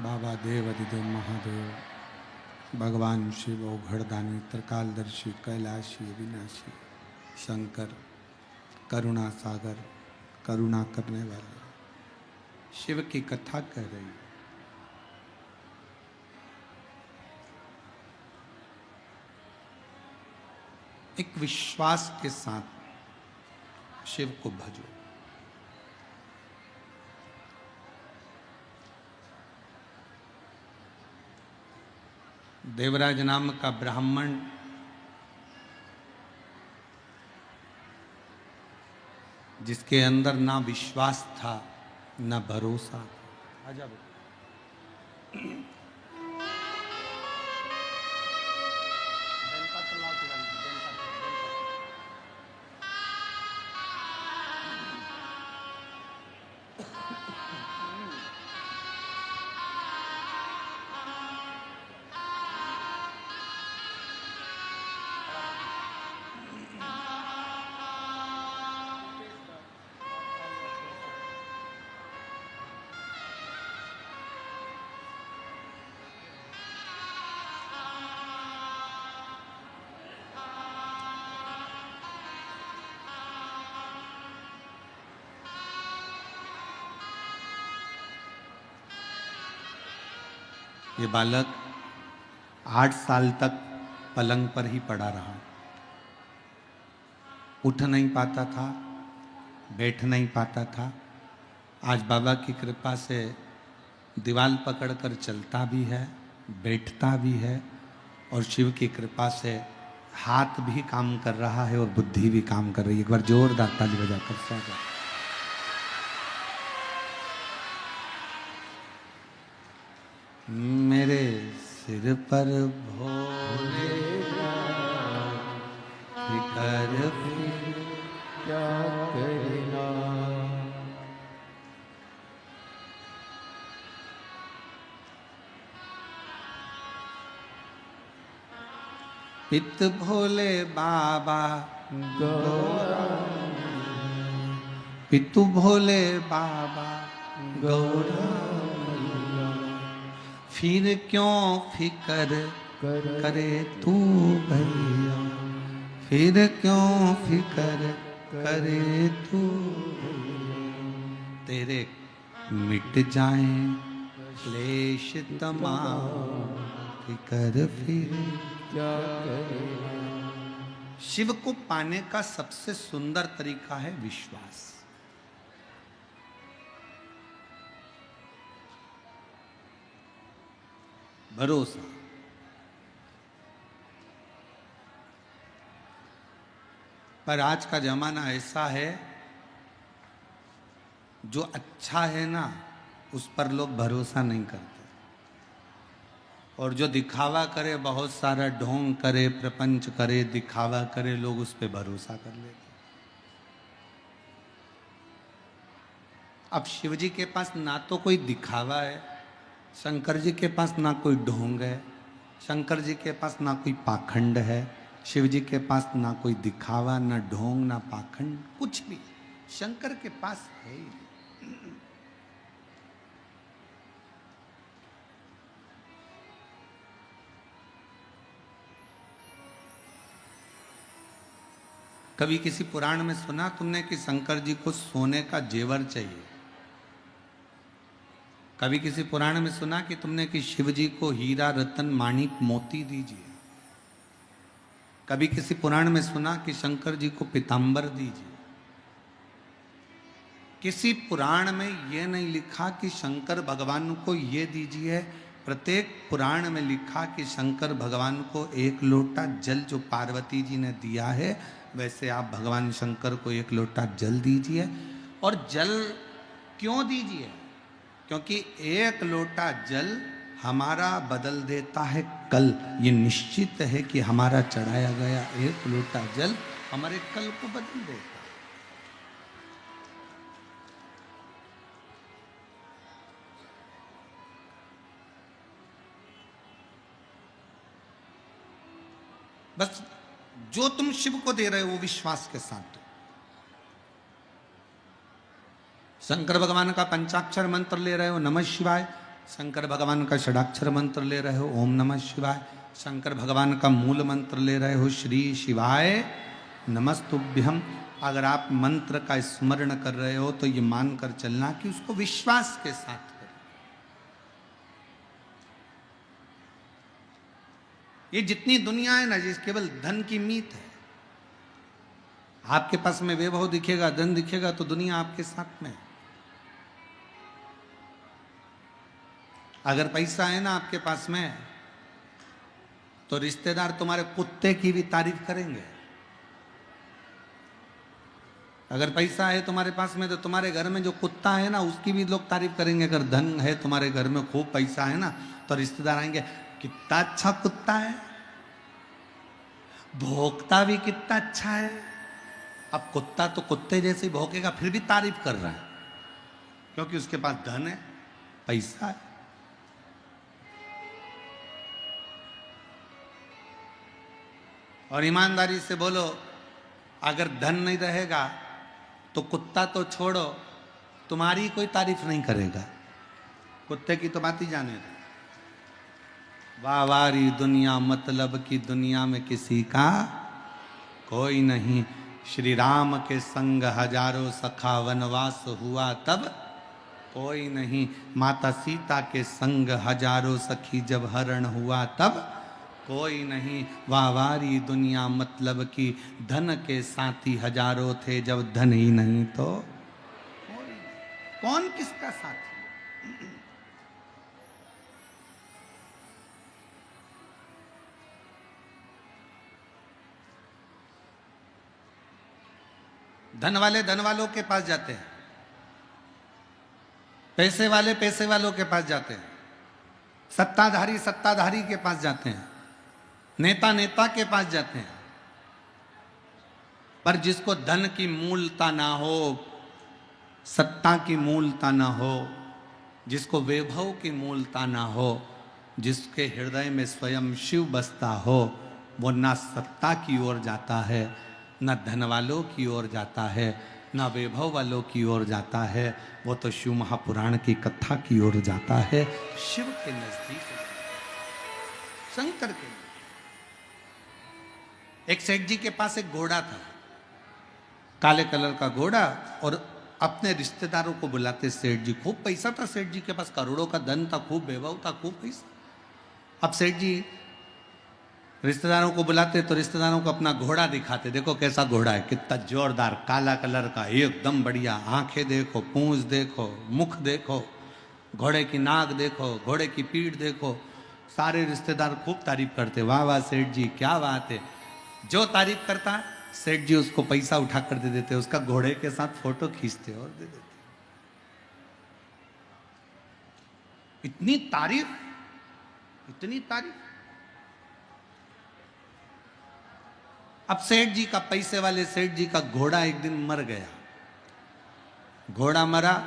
बाबा देव अधिदेव महादेव भगवान शिव औघड़दानी त्रिकालदर्शी कैलाशी विनाशी शंकर करुणा सागर करुणा करने वाले शिव की कथा कह रही। एक विश्वास के साथ शिव को भजो। देवराज नाम का ब्राह्मण जिसके अंदर ना विश्वास था ना भरोसा था। ये बालक 8 साल तक पलंग पर ही पड़ा रहा, उठ नहीं पाता था, बैठ नहीं पाता था। आज बाबा की कृपा से दीवार पकड़कर चलता भी है, बैठता भी है और शिव की कृपा से हाथ भी काम कर रहा है और बुद्धि भी काम कर रही है। एक बार जोरदार ताली बजाकर स्वागत। मेरे सिर पर भोले फिकर क्या करना पित भोले बाबा गौरा पितु भोले बाबा गौरा फिर क्यों फिकर करे तू भैया, फिर क्यों फिकर करे तू, तेरे मिट जाएं क्लेश तमाम फिकर फिर क्या करेगा। शिव को पाने का सबसे सुंदर तरीका है विश्वास। भरोसा। पर आज का जमाना ऐसा है, जो अच्छा है ना उस पर लोग भरोसा नहीं करते, और जो दिखावा करे, बहुत सारा ढोंग करे, प्रपंच करे, दिखावा करे, लोग उस पर भरोसा कर लेते। अब शिव जी के पास ना तो कोई दिखावा है, शंकर जी के पास ना कोई ढोंग है, शंकर जी के पास ना कोई पाखंड है, शिव जी के पास ना कोई दिखावा, ना ढोंग, ना पाखंड, कुछ भी शंकर के पास है ही। कभी किसी पुराण में सुना तुमने कि शंकर जी को सोने का जेवर चाहिए? कभी किसी पुराण में सुना कि तुमने कि शिव जी को हीरा रतन माणिक मोती दीजिए? कभी किसी पुराण में सुना कि शंकर जी को पीतांबर दीजिए? किसी पुराण में यह नहीं लिखा कि शंकर भगवान को ये दीजिए। प्रत्येक पुराण में लिखा कि शंकर भगवान को एक लोटा जल जो पार्वती जी ने दिया है, वैसे आप भगवान शंकर को एक लोटा जल दीजिए। और जल क्यों दीजिए? क्योंकि एक लोटा जल हमारा बदल देता है कल। ये निश्चित है कि हमारा चढ़ाया गया एक लोटा जल हमारे कल को बदल देता। बस जो तुम शिव को दे रहे हो वो विश्वास के साथ दो। शंकर भगवान का पंचाक्षर मंत्र ले रहे हो नमः शिवाय, शंकर भगवान का षडाक्षर मंत्र ले रहे हो ओम नमः शिवाय, शंकर भगवान का मूल मंत्र ले रहे हो श्री शिवाय नमस्तुभ्यम। अगर आप मंत्र का स्मरण कर रहे हो तो ये मानकर चलना कि उसको विश्वास के साथ करो। ये जितनी दुनिया है ना, जिस केवल धन की मीत है। आपके पास में वैभव दिखेगा, धन दिखेगा तो दुनिया आपके साथ में है। अगर पैसा है ना आपके पास में तो रिश्तेदार तुम्हारे कुत्ते की भी तारीफ करेंगे। अगर पैसा है तुम्हारे पास में तो तुम्हारे घर में जो कुत्ता है ना उसकी भी लोग तारीफ करेंगे। अगर धन है तुम्हारे घर में, खूब पैसा है ना, तो रिश्तेदार आएंगे, कितना अच्छा कुत्ता है, भौंकता भी कितना अच्छा है। अब कुत्ता तो कुत्ते जैसे भौंकेगा फिर भी तारीफ कर रहा है, क्योंकि उसके पास धन है, पैसा है। और ईमानदारी से बोलो, अगर धन नहीं रहेगा तो कुत्ता तो छोड़ो, तुम्हारी कोई तारीफ नहीं करेगा। कुत्ते की तो बात ही जाने दो। वावारी दुनिया, मतलब की दुनिया में किसी का कोई नहीं। श्री राम के संग हजारों सखा वनवास हुआ तब कोई नहीं। माता सीता के संग हजारों सखी जब हरण हुआ तब कोई नहीं। वावारी दुनिया, मतलब की धन के साथी हजारों थे, जब धन ही नहीं तो कोई नहीं। कौन किसका साथी? धन वाले धन वालों के पास जाते हैं, पैसे वाले पैसे वालों के पास जाते हैं, सत्ताधारी सत्ताधारी के पास जाते हैं, नेता नेता के पास जाते हैं। पर जिसको धन की मूलता ना हो, सत्ता की मूलता ना हो, जिसको वैभव की मूलता ना हो, जिसके हृदय में स्वयं शिव बसता हो, वो ना सत्ता की ओर जाता है, न धन वालों की ओर जाता है, न वैभव वालों की ओर जाता है। वो तो शिव महापुराण की कथा की ओर जाता है, शिव के नजदीक, शंकर के। एक सेठ जी के पास एक घोड़ा था, काले कलर का घोड़ा, और अपने रिश्तेदारों को बुलाते सेठ जी। खूब पैसा था सेठ जी के पास, करोड़ों का धन था, खूब वैभव था, खूब पैसा। अब सेठ जी रिश्तेदारों को बुलाते तो रिश्तेदारों को अपना घोड़ा दिखाते, देखो कैसा घोड़ा है, कितना जोरदार, काला कलर का, एकदम बढ़िया, आंखें देखो, पूंछ देखो, मुख देखो, घोड़े की नाक देखो, घोड़े की पीठ देखो। सारे रिश्तेदार खूब तारीफ करते, वाह वाह सेठ जी क्या बात है। जो तारीफ करता सेठ जी उसको पैसा उठा कर दे देते, उसका घोड़े के साथ फोटो खींचते और दे देते। इतनी तारीफ, इतनी तारीफ। अब सेठ जी का, पैसे वाले सेठ जी का घोड़ा एक दिन मर गया। घोड़ा मरा,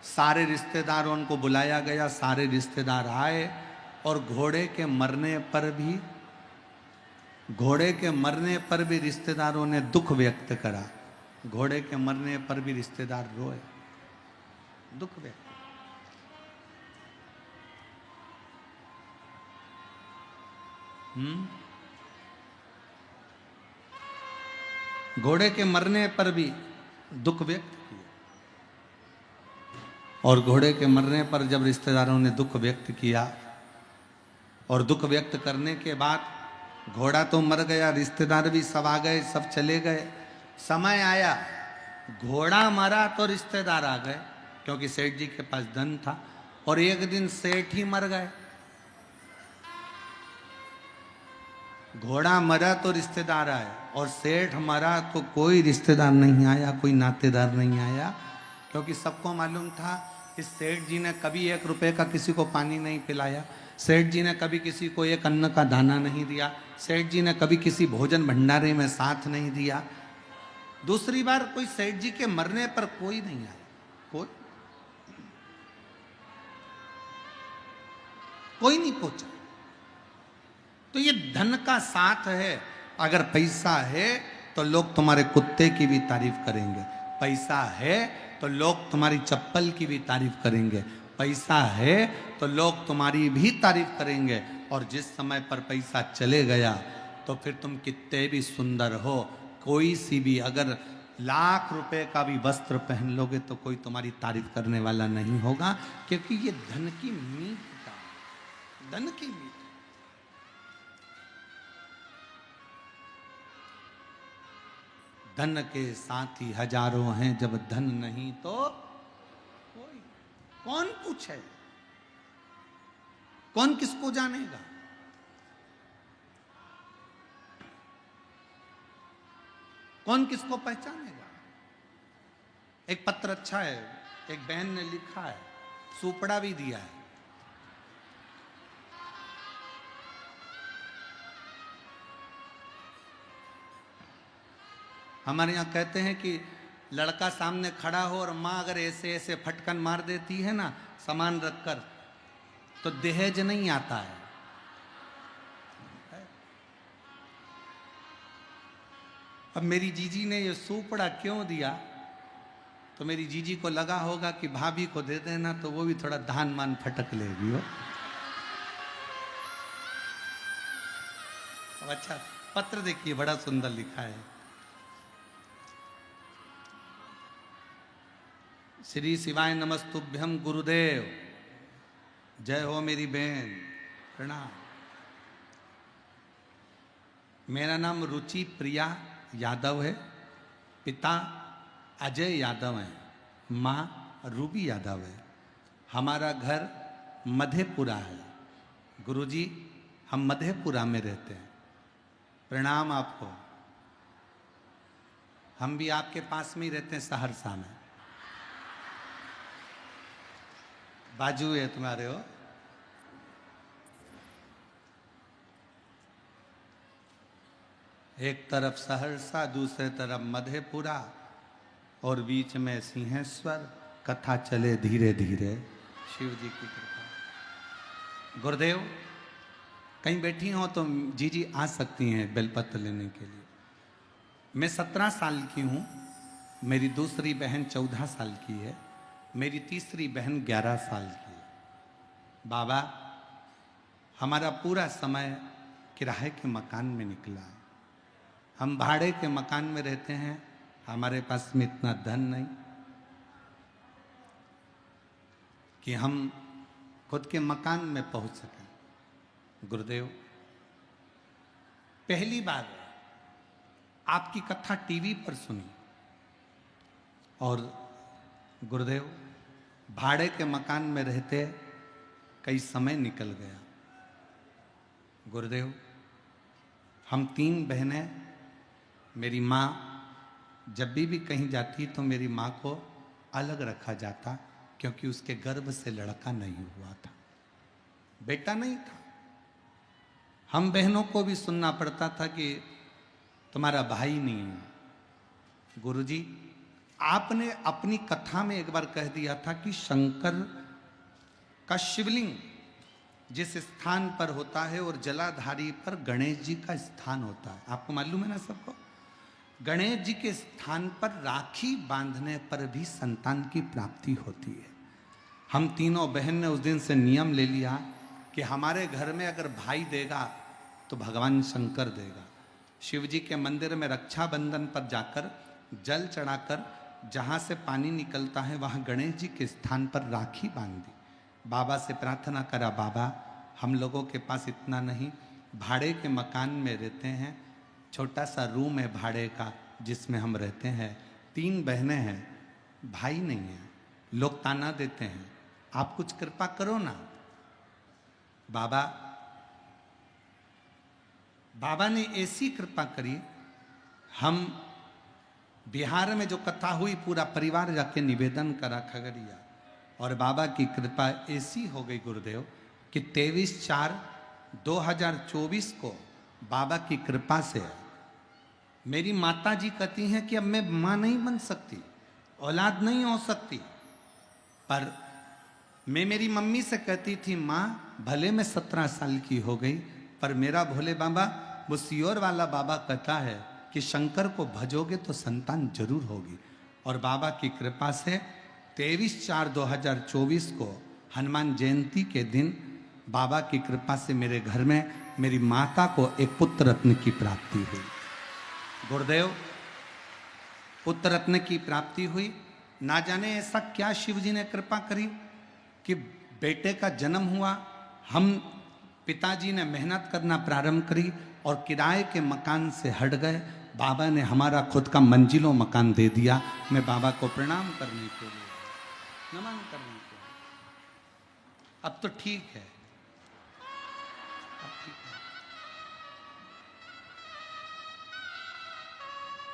सारे रिश्तेदारों को बुलाया गया, सारे रिश्तेदार आए, और घोड़े के मरने पर भी रिश्तेदारों ने दुख व्यक्त करा। घोड़े के मरने पर भी रिश्तेदार रोए, दुख व्यक्त। घोड़े के मरने पर भी दुख व्यक्त किया, और घोड़े के मरने पर जब रिश्तेदारों ने दुख व्यक्त किया, और दुख व्यक्त करने के बाद घोड़ा तो मर गया, रिश्तेदार भी सब आ गए, सब चले गए। समय आया, घोड़ा मरा तो रिश्तेदार आ गए, क्योंकि सेठ जी के पास धन था, और एक दिन सेठ ही मर गए। घोड़ा मरा तो रिश्तेदार आए, और सेठ मरा तो कोई रिश्तेदार नहीं आया, कोई नातेदार नहीं आया, क्योंकि सबको मालूम था कि सेठ जी ने कभी 1 रुपए का किसी को पानी नहीं पिलाया, सेठ जी ने कभी किसी को एक अन्न का दाना नहीं दिया, सेठ जी ने कभी किसी भोजन भंडारे में साथ नहीं दिया। दूसरी बार कोई सेठ जी के मरने पर कोई नहीं आया, कोई नहीं पहुंचा। तो ये धन का साथ है। अगर पैसा है तो लोग तुम्हारे कुत्ते की भी तारीफ करेंगे, पैसा है तो लोग तुम्हारी चप्पल की भी तारीफ करेंगे, पैसा है तो लोग तुम्हारी भी तारीफ करेंगे। और जिस समय पर पैसा चले गया तो फिर तुम कितने भी सुंदर हो, कोई सी भी अगर लाख रुपए का भी वस्त्र पहन लोगे तो कोई तुम्हारी तारीफ करने वाला नहीं होगा, क्योंकि ये धन की मीत का, धन की मीत। धन के साथी हजारों हैं, जब धन नहीं तो कोई। कौन पूछे, कौन किसको जानेगा? कौन किसको पहचानेगा? एक पत्र अच्छा है, एक बहन ने लिखा है, सुपड़ा भी दिया है। हमारे यहां कहते हैं कि लड़का सामने खड़ा हो और मां अगर ऐसे ऐसे फटकन मार देती है ना सामान रखकर, तो दहेज नहीं आता है। अब मेरी जीजी ने ये सुपड़ा क्यों दिया, तो मेरी जीजी को लगा होगा कि भाभी को दे देना तो वो भी थोड़ा धान मान फटक लेगी हो। अब अच्छा पत्र देखिए, बड़ा सुंदर लिखा है। श्री शिवाय नमस्तुभ्यम गुरुदेव, जय हो मेरी बहन, प्रणाम। मेरा नाम रुचि प्रिया यादव है, पिता अजय यादव है, माँ रूबी यादव है। हमारा घर मधेपुरा है। गुरुजी हम मधेपुरा में रहते हैं। प्रणाम आपको। हम भी आपके पास में ही रहते हैं, सहरसा में, बाजू है तुम्हारे हो। एक तरफ सहरसा, दूसरे तरफ मधेपुरा, और बीच में सिंहेश्वर। कथा चले धीरे धीरे, शिव जी की कृपा। गुरुदेव कहीं बैठी हो तो जीजी आ सकती हैं बेलपत्र लेने के लिए। मैं 17 साल की हूँ, मेरी दूसरी बहन 14 साल की है, मेरी तीसरी बहन 11 साल की है। बाबा हमारा पूरा समय किराए के मकान में निकला है। हम भाड़े के मकान में रहते हैं, हमारे पास में इतना धन नहीं कि हम खुद के मकान में पहुंच सकें। गुरुदेव पहली बार आपकी कथा टीवी पर सुनी, और गुरुदेव भाड़े के मकान में रहते कई समय निकल गया। गुरुदेव हम 3 बहनें, मेरी माँ जब भी कहीं जाती तो मेरी माँ को अलग रखा जाता, क्योंकि उसके गर्भ से लड़का नहीं हुआ था, बेटा नहीं था। हम बहनों को भी सुनना पड़ता था कि तुम्हारा भाई नहीं है। गुरुजी आपने अपनी कथा में एक बार कह दिया था कि शंकर का शिवलिंग जिस स्थान पर होता है और जलाधारी पर गणेश जी का स्थान होता है, आपको मालूम है ना सबको। गणेश जी के स्थान पर राखी बांधने पर भी संतान की प्राप्ति होती है। हम तीनों बहन ने उस दिन से नियम ले लिया कि हमारे घर में अगर भाई देगा तो भगवान शंकर देगा, शिव जी के मंदिर में रक्षाबंधन पर जाकर जल चढ़ाकर जहाँ से पानी निकलता है वहाँ गणेश जी के स्थान पर राखी बांध दी। बाबा से प्रार्थना करा, बाबा हम लोगों के पास इतना नहीं, भाड़े के मकान में रहते हैं, छोटा सा रूम है भाड़े का जिसमें हम रहते हैं, 3 बहनें हैं, भाई नहीं है, लोग ताना देते हैं, आप कुछ कृपा करो ना। बाबा ने ऐसी कृपा करी, हम बिहार में जो कथा हुई पूरा परिवार जाके निवेदन करा खगड़िया, और बाबा की कृपा ऐसी हो गई गुरुदेव कि 23/4/2024 को बाबा की कृपा से मेरी माता जी कहती हैं कि अब मैं माँ नहीं बन सकती, औलाद नहीं हो सकती, पर मैं मेरी मम्मी से कहती थी माँ भले मैं 17 साल की हो गई पर मेरा भोले बाबा वो सियोर वाला बाबा कहता है कि शंकर को भजोगे तो संतान जरूर होगी। और बाबा की कृपा से 23/4/2024 को हनुमान जयंती के दिन बाबा की कृपा से मेरे घर में मेरी माता को एक पुत्र रत्न की प्राप्ति हुई। गुरुदेव पुत्र रत्न की प्राप्ति हुई। ना जाने ऐसा क्या शिव जी ने कृपा करी कि बेटे का जन्म हुआ। हम पिताजी ने मेहनत करना प्रारंभ करी और किराए के मकान से हट गए। बाबा ने हमारा खुद का मंजिलों मकान दे दिया। मैं बाबा को प्रणाम करने के लिए, नमन करने के लिए। अब तो ठीक है, अब ठीक है,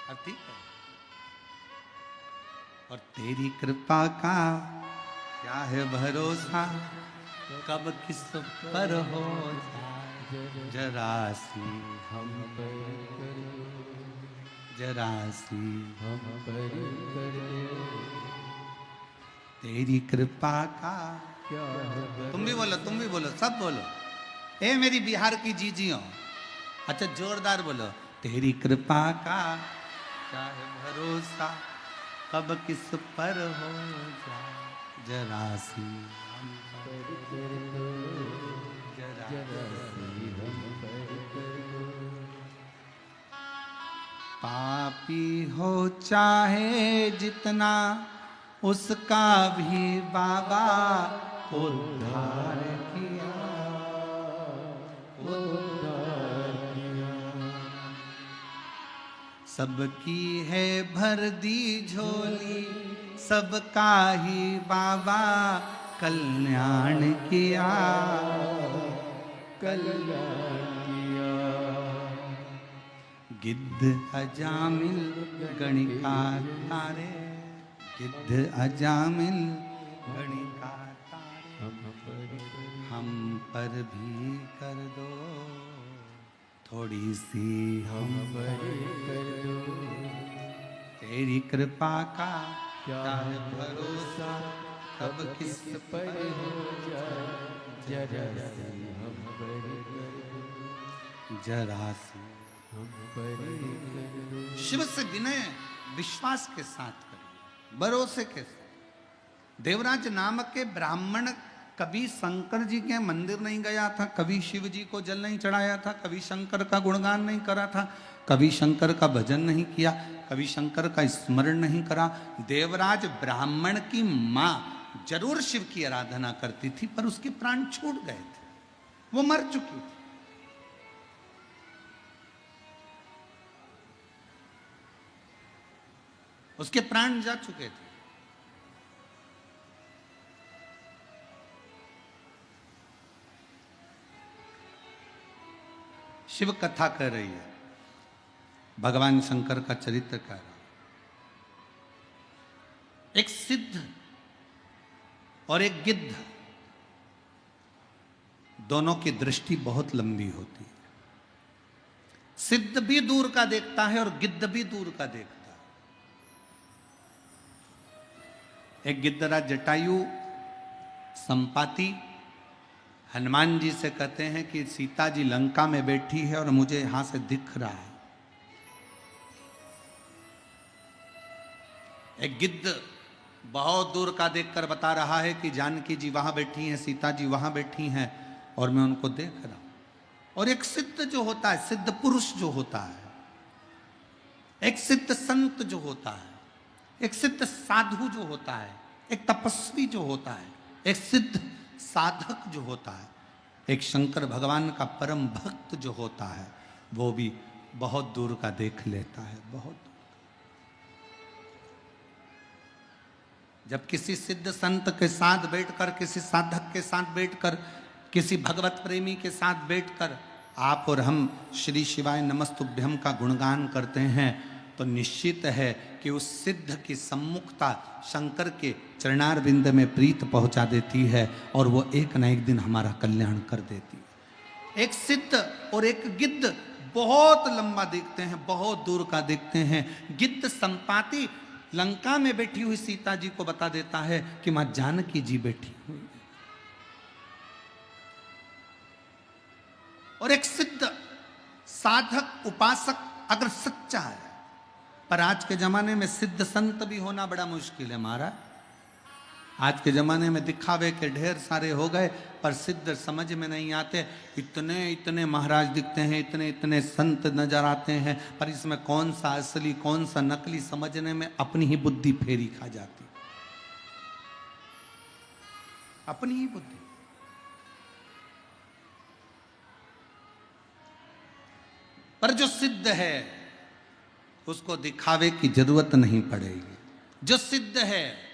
अब ठीक है। और तेरी कृपा का क्या है भरोसा, कब किस पर हो जरा सी हम पर करो, जरा सी हम पर करो, तेरी कृपा का क्या है तुम भी बोलो, तुम भी बोलो, सब बोलो। ए मेरी बिहार की जीजियों, अच्छा जोरदार बोलो। तेरी कृपा का क्या है भरोसा, कब किस पर हो जरा सी हम पर करो, जरा जरा सी हम पर करो। पापी हो चाहे जितना उसका भी बाबा उद्धार किया, उद्धार किया, सबकी है भर दी झोली, सबका ही बाबा कल्याण किया, कल्याण किया। गिद्ध अजामिल गणिका तारे, गिद्ध अजामिल गणिका तारे, हम पर भी कर दो थोड़ी सी हम पर कर दो, तेरी कृपा का क्या है भरोसा, कब किस पर हो जाए जरा सी हम पर कर दो, जरा सी। हम पर कर दो। शिव से विनय विश्वास के साथ करिए, भरोसे के साथ। देवराज नामक के ब्राह्मण कभी शंकर जी के मंदिर नहीं गया था, कभी शिव जी को जल नहीं चढ़ाया था, कभी शंकर का गुणगान नहीं करा था, कभी शंकर का भजन नहीं किया, कभी शंकर का स्मरण नहीं करा। देवराज ब्राह्मण की माँ जरूर शिव की आराधना करती थी पर उसके प्राण छूट गए थे, वो मर चुकी थी। उसके प्राण जा चुके थे। शिव कथा कर रही है, भगवान शंकर का चरित्र कर रहा। एक सिद्ध और एक गिद्ध, दोनों की दृष्टि बहुत लंबी होती है। सिद्ध भी दूर का देखता है और गिद्ध भी दूर का देखता है। एक गिद्धराज जटायु संपाति हनुमान जी से कहते हैं कि सीता जी लंका में बैठी है और मुझे यहां से दिख रहा है। एक गिद्ध बहुत दूर का देखकर बता रहा है कि जानकी जी वहां बैठी हैं, सीता जी वहां बैठी हैं और मैं उनको देख रहा हूं। और एक सिद्ध जो होता है, सिद्ध पुरुष जो होता है, एक सिद्ध संत जो होता है, एक सिद्ध साधु जो होता है, एक तपस्वी जो होता है, एक सिद्ध साधक जो होता है, एक शंकर भगवान का परम भक्त जो होता है, वो भी बहुत दूर का देख लेता है, बहुत दूर। जब किसी सिद्ध संत के साथ बैठकर, किसी साधक के साथ बैठकर, किसी भगवत प्रेमी के साथ बैठकर आप और हम श्री शिवाय नमस्तुभ्यम का गुणगान करते हैं, तो निश्चित है कि उस सिद्ध की सम्मुखता शंकर के चरणारविंद में प्रीत पहुंचा देती है और वो एक न एक दिन हमारा कल्याण कर देती है। एक सिद्ध और एक गिद्ध बहुत लंबा देखते हैं, बहुत दूर का देखते हैं। गिद्ध संपाति लंका में बैठी हुई सीता जी को बता देता है कि मां जानकी जी बैठी हुई है। और एक सिद्ध साधक उपासक अगर सच्चा है, पर आज के जमाने में सिद्ध संत भी होना बड़ा मुश्किल है महाराज। आज के जमाने में दिखावे के ढेर सारे हो गए, पर सिद्ध समझ में नहीं आते। इतने इतने महाराज दिखते हैं, इतने इतने संत नजर आते हैं, पर इसमें कौन सा असली कौन सा नकली समझने में अपनी ही बुद्धि फेरी खा जाती, अपनी ही बुद्धि। पर जो सिद्ध है उसको दिखावे की जरूरत नहीं पड़ेगी। जो सिद्ध है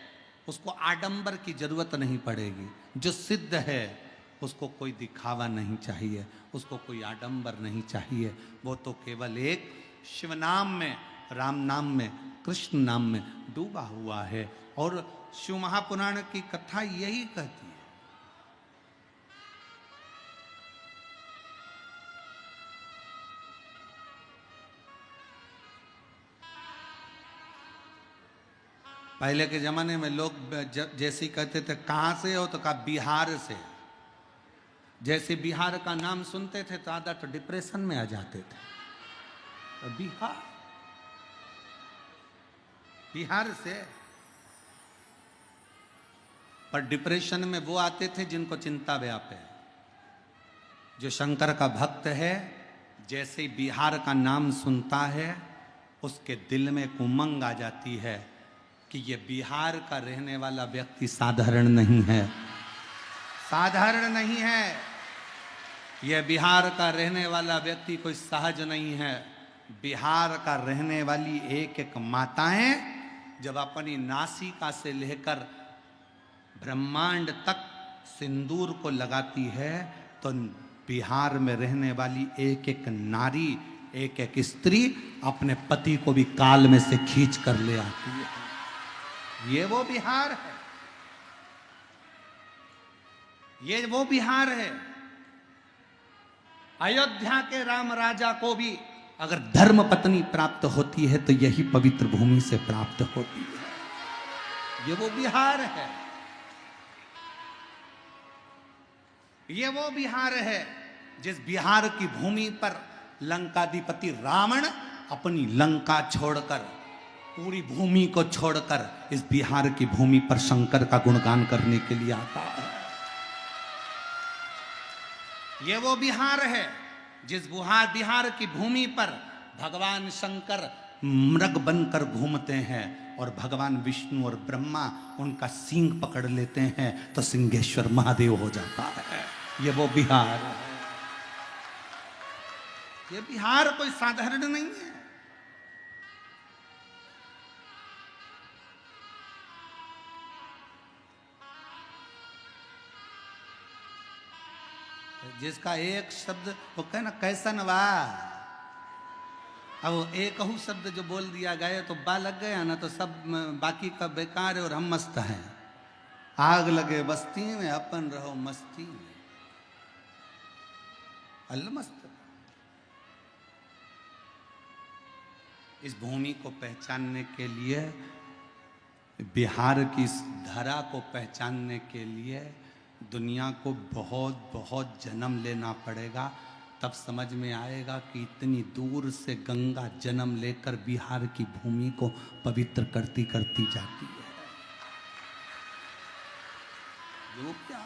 उसको आडंबर की जरूरत नहीं पड़ेगी। जो सिद्ध है उसको कोई दिखावा नहीं चाहिए, उसको कोई आडंबर नहीं चाहिए। वो तो केवल एक शिव नाम में, राम नाम में, कृष्ण नाम में डूबा हुआ है। और शिव महापुराण की कथा यही कहती है। पहले के जमाने में लोग जैसे कहते थे कहाँ से हो, तो कहा बिहार से। जैसे बिहार का नाम सुनते थे तो आधा तो डिप्रेशन में आ जाते थे। तो बिहार से। पर डिप्रेशन में वो आते थे जिनको चिंता व्याप है। जो शंकर का भक्त है, जैसे ही बिहार का नाम सुनता है उसके दिल में एक उमंग आ जाती है कि ये बिहार का रहने वाला व्यक्ति साधारण नहीं है, साधारण नहीं है। यह बिहार का रहने वाला व्यक्ति कोई सहज नहीं है। बिहार का रहने वाली एक एक माताएं जब अपनी नासिका से लेकर ब्रह्मांड तक सिंदूर को लगाती है, तो बिहार में रहने वाली एक एक नारी, एक एक स्त्री अपने पति को भी काल में से खींच कर ले आती है। ये वो बिहार है, ये वो बिहार है। अयोध्या के राम राजा को भी अगर धर्म पत्नी प्राप्त होती है तो यही पवित्र भूमि से प्राप्त होती है। ये वो बिहार है, ये वो बिहार है जिस बिहार की भूमि पर लंकाधिपति रावण अपनी लंका छोड़कर, पूरी भूमि को छोड़कर इस बिहार की भूमि पर शंकर का गुणगान करने के लिए आता है। ये वो बिहार है जिस बिहार की भूमि पर भगवान शंकर मृग बनकर घूमते हैं और भगवान विष्णु और ब्रह्मा उनका सींग पकड़ लेते हैं तो सिंहेश्वर महादेव हो जाता है। ये वो बिहार है। ये बिहार कोई साधारण नहीं है। जिसका एक शब्द वो कहे ना कैसन वाह, अब वो एक ही शब्द जो बोल दिया गया तो बा लग गया ना, तो सब बाकी का बेकार है और हम मस्त हैं। आग लगे बस्ती में अपन रहो मस्ती में, अलमस्त। इस भूमि को पहचानने के लिए, बिहार की इस धरा को पहचानने के लिए दुनिया को बहुत बहुत जन्म लेना पड़ेगा। तब समझ में आएगा कि इतनी दूर से गंगा जन्म लेकर बिहार की भूमि को पवित्र करती करती जाती है। वो क्या है?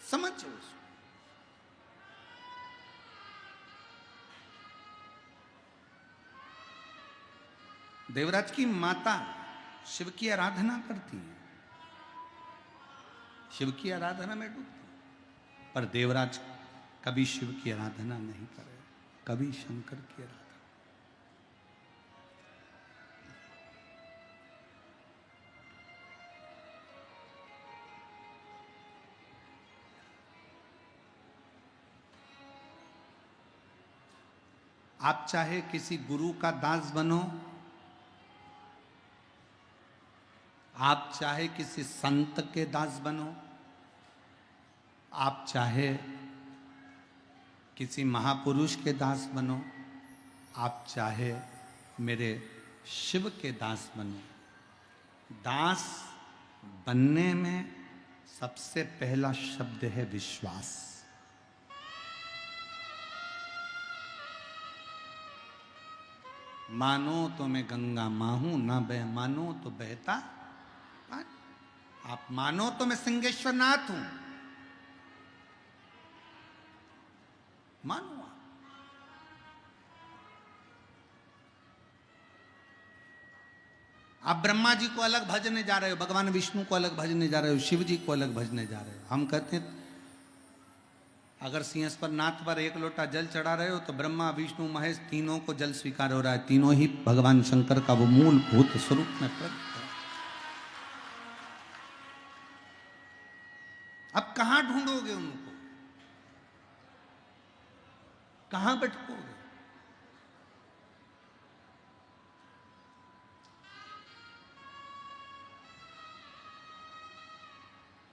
समझो उसको। देवराज की माता शिव की आराधना करती है, शिव की आराधना में डूबती, पर देवराज कभी शिव की आराधना नहीं करे, कभी शंकर की आराधना। आप चाहे किसी गुरु का दास बनो, आप चाहे किसी संत के दास बनो, आप चाहे किसी महापुरुष के दास बनो, आप चाहे मेरे शिव के दास बनो, दास बनने में सबसे पहला शब्द है विश्वास। मानो तो मैं गंगा मां हूं, ना बह मानो तो बहता पानी। आप मानो तो मैं सिंहेश्वर नाथ हूं, मानो आप ब्रह्मा जी को अलग भजने जा रहे हो, भगवान विष्णु को अलग भजने जा रहे हो, शिव जी को अलग भजने जा रहे हो। हम कहते हैं अगर सिंहेश्वर नाथ पर एक लोटा जल चढ़ा रहे हो तो ब्रह्मा विष्णु महेश तीनों को जल स्वीकार हो रहा है, तीनों ही भगवान शंकर का वो मूल भूत स्वरूप में प्रकट है। अब कहां ढूंढोगे उनको, कहां भटकोगे?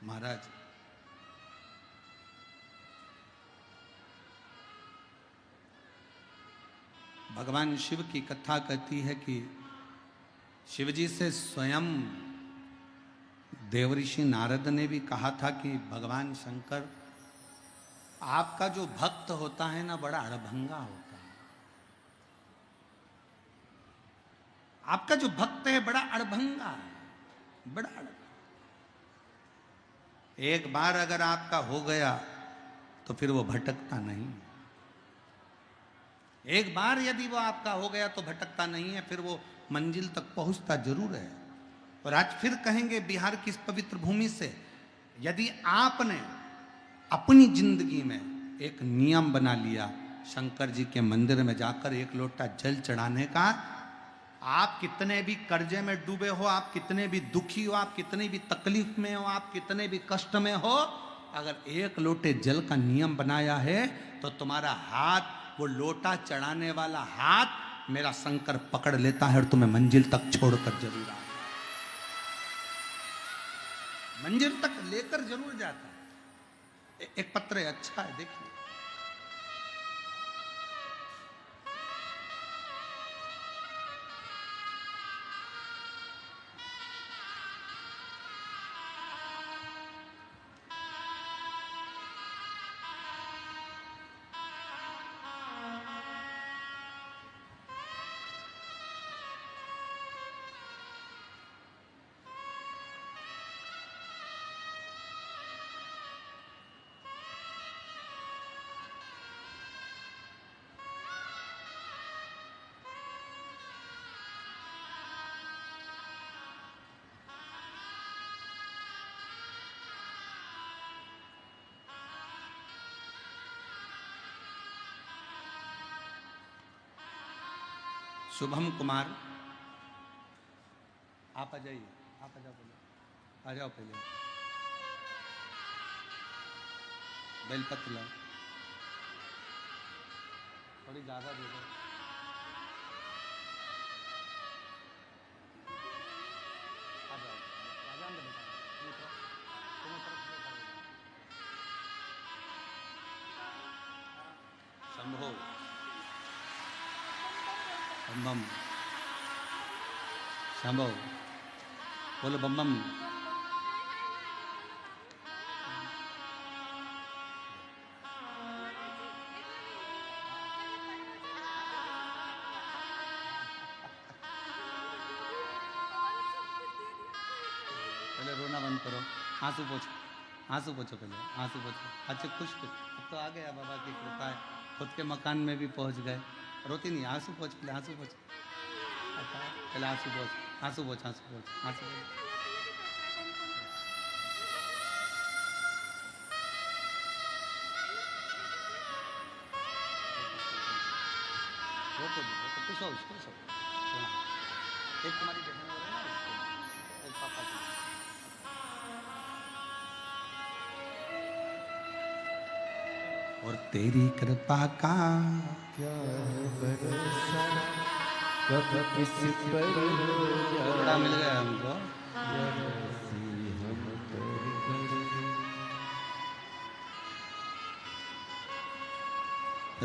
महाराज भगवान शिव की कथा कहती है कि शिवजी से स्वयं देवऋषि नारद ने भी कहा था कि भगवान शंकर आपका जो भक्त होता है ना बड़ा अड़भंगा होता है, आपका जो भक्त है बड़ा अड़भंगा है, बड़ा अड़भंगा। एक बार अगर आपका हो गया तो फिर वो भटकता नहीं, एक बार यदि वो आपका हो गया तो भटकता नहीं है, फिर वो मंजिल तक पहुंचता जरूर है। और आज फिर कहेंगे बिहार की इस पवित्र भूमि से, यदि आपने अपनी जिंदगी में एक नियम बना लिया शंकर जी के मंदिर में जाकर एक लोटा जल चढ़ाने का, आप कितने भी कर्जे में डूबे हो, आप कितने भी दुखी हो, आप कितने भी तकलीफ में हो, आप कितने भी कष्ट में हो, अगर एक लोटे जल का नियम बनाया है तो तुम्हारा हाथ, वो लोटा चढ़ाने वाला हाथ मेरा शंकर पकड़ लेता है और तुम्हें मंजिल तक छोड़कर जरूर आएगा, मंजिल तक लेकर जरूर जाता है। एक पत्र अच्छा है, देखिए। शुभम कुमार, आप आ जाइए, आप आ जाओ पहले, आ जाओ पहले, बेलपत्र लाओ, थोड़ी ज़्यादा दे दो। आ जाओ, आ जाओ अंदर बेटा, तुम्हें तरफ शंभो बम बम, शंभो बोलो बम बम। पहले रोना बंद करो, आंसू पोछो, आंसू पोछो, पहले आंसू पोछो। अच्छा खुश खुश, अब तो आ गया बाबा की कृपा है, खुद के मकान में भी पहुंच गए, रोती नहीं, आंसू पोछ, पहले आंसू पोछ, पहले आंसू बोझ, आंसू बोझ, आंसू बोझ, आंसू बोझ। कुछ हो, कुछ हो। एक तुम्हारी बहन हो रही है ना, एक पापा की। और तेरी कृपा का क्या है भरोसा, कब किस पर हो जाए, टुकड़ा मिल गया हमको। जरा सी हम पर कर।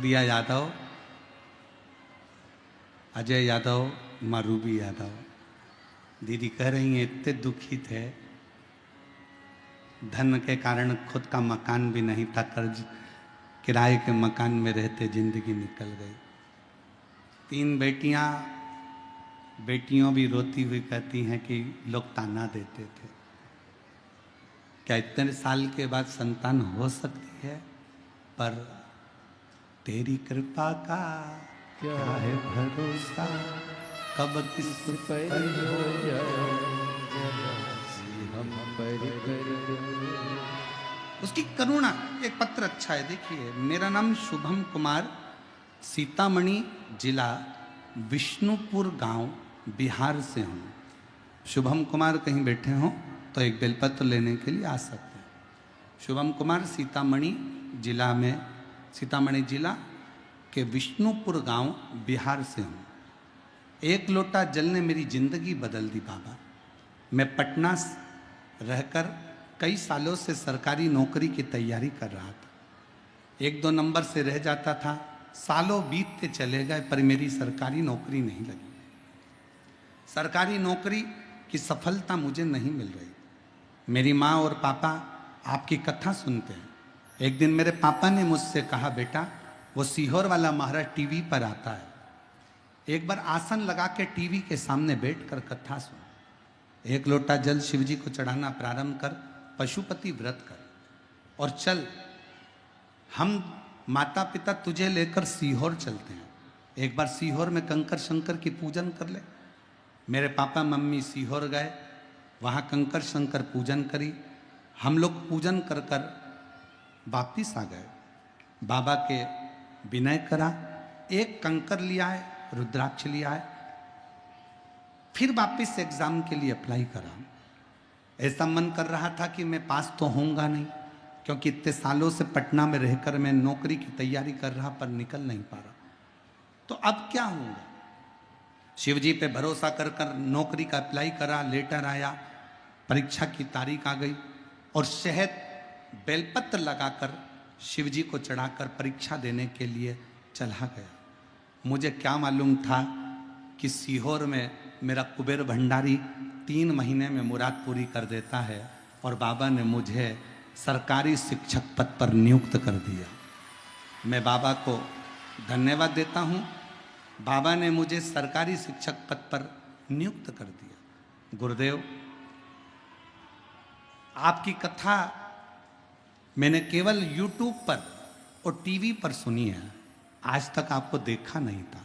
रिया यादव, अजय यादव, मारूबी यादव दीदी कह रही हैं इतने दुखी थे, धन के कारण खुद का मकान भी नहीं था, कर्ज किराए के मकान में रहते जिंदगी निकल गई। 3 बेटियां, बेटियों भी रोती हुई कहती हैं कि लोग ताना देते थे। क्या इतने साल के बाद संतान हो सकती है? पर तेरी कृपा का क्या है भरोसा, कब किस पर हो जाए, जरा सी हम पर कर। उसकी करुणा। एक पत्र अच्छा है, देखिए। मेरा नाम शुभम कुमार, सीतामढ़ी जिला विष्णुपुर गांव बिहार से हूँ। शुभम कुमार कहीं बैठे हों तो एक बेलपत्र लेने के लिए आ सकते हैं। शुभम कुमार सीतामढ़ी जिला के विष्णुपुर गांव बिहार से हूँ। एक लोटा जल ने मेरी जिंदगी बदल दी बाबा। मैं पटना रहकर कई सालों से सरकारी नौकरी की तैयारी कर रहा था। 1-2 नंबर से रह जाता था, सालों बीतते चले गए पर मेरी सरकारी नौकरी नहीं लगी। सरकारी नौकरी की सफलता मुझे नहीं मिल रही। मेरी माँ और पापा आपकी कथा सुनते हैं। एक दिन मेरे पापा ने मुझसे कहा, बेटा वो सीहोर वाला महाराज टीवी पर आता है, एक बार आसन लगा के टीवी के सामने बैठकर कथा सुन। 1 लोटा जल शिव जी को चढ़ाना प्रारंभ कर, पशुपति व्रत कर और चल, हम माता पिता तुझे लेकर सीहोर चलते हैं। एक बार सीहोर में कंकर शंकर की पूजन कर ले। मेरे पापा मम्मी सीहोर गए, वहाँ कंकर शंकर पूजन करी। हम लोग पूजन कर कर वापिस आ गए। बाबा के विनय करा, एक कंकर लिया है, रुद्राक्ष लिया है, फिर वापिस एग्जाम के लिए अप्लाई करा। ऐसा मन कर रहा था कि मैं पास तो होऊंगा नहीं, क्योंकि इतने सालों से पटना में रहकर मैं नौकरी की तैयारी कर रहा पर निकल नहीं पा रहा। तो अब क्या होगा? शिव जी पे भरोसा कर कर नौकरी का अप्लाई करा, लेटर आया, परीक्षा की तारीख आ गई और शहद बेलपत्र लगाकर शिव जी को चढ़ाकर परीक्षा देने के लिए चला गया। मुझे क्या मालूम था कि सीहोर में मेरा कुबेर भंडारी 3 महीने में मुराद पूरी कर देता है और बाबा ने मुझे सरकारी शिक्षक पद पर नियुक्त कर दिया। मैं बाबा को धन्यवाद देता हूँ। बाबा ने मुझे सरकारी शिक्षक पद पर नियुक्त कर दिया। गुरुदेव, आपकी कथा मैंने केवल YouTube पर और टीवी पर सुनी है, आज तक आपको देखा नहीं था।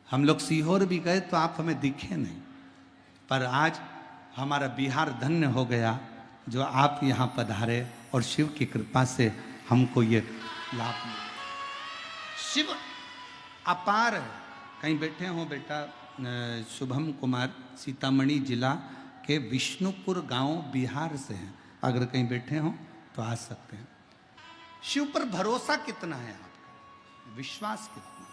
हम लोग सीहोर भी गए तो आप हमें दिखे नहीं, पर आज हमारा बिहार धन्य हो गया जो आप यहाँ पधारे और शिव की कृपा से हमको ये लाभ मिला। शिव अपार है। कहीं बैठे हो बेटा, शुभम कुमार सीतामढ़ी जिला के विष्णुपुर गांव बिहार से हैं, अगर कहीं बैठे हो तो आ सकते हैं। शिव पर भरोसा कितना है आपका, विश्वास कितना,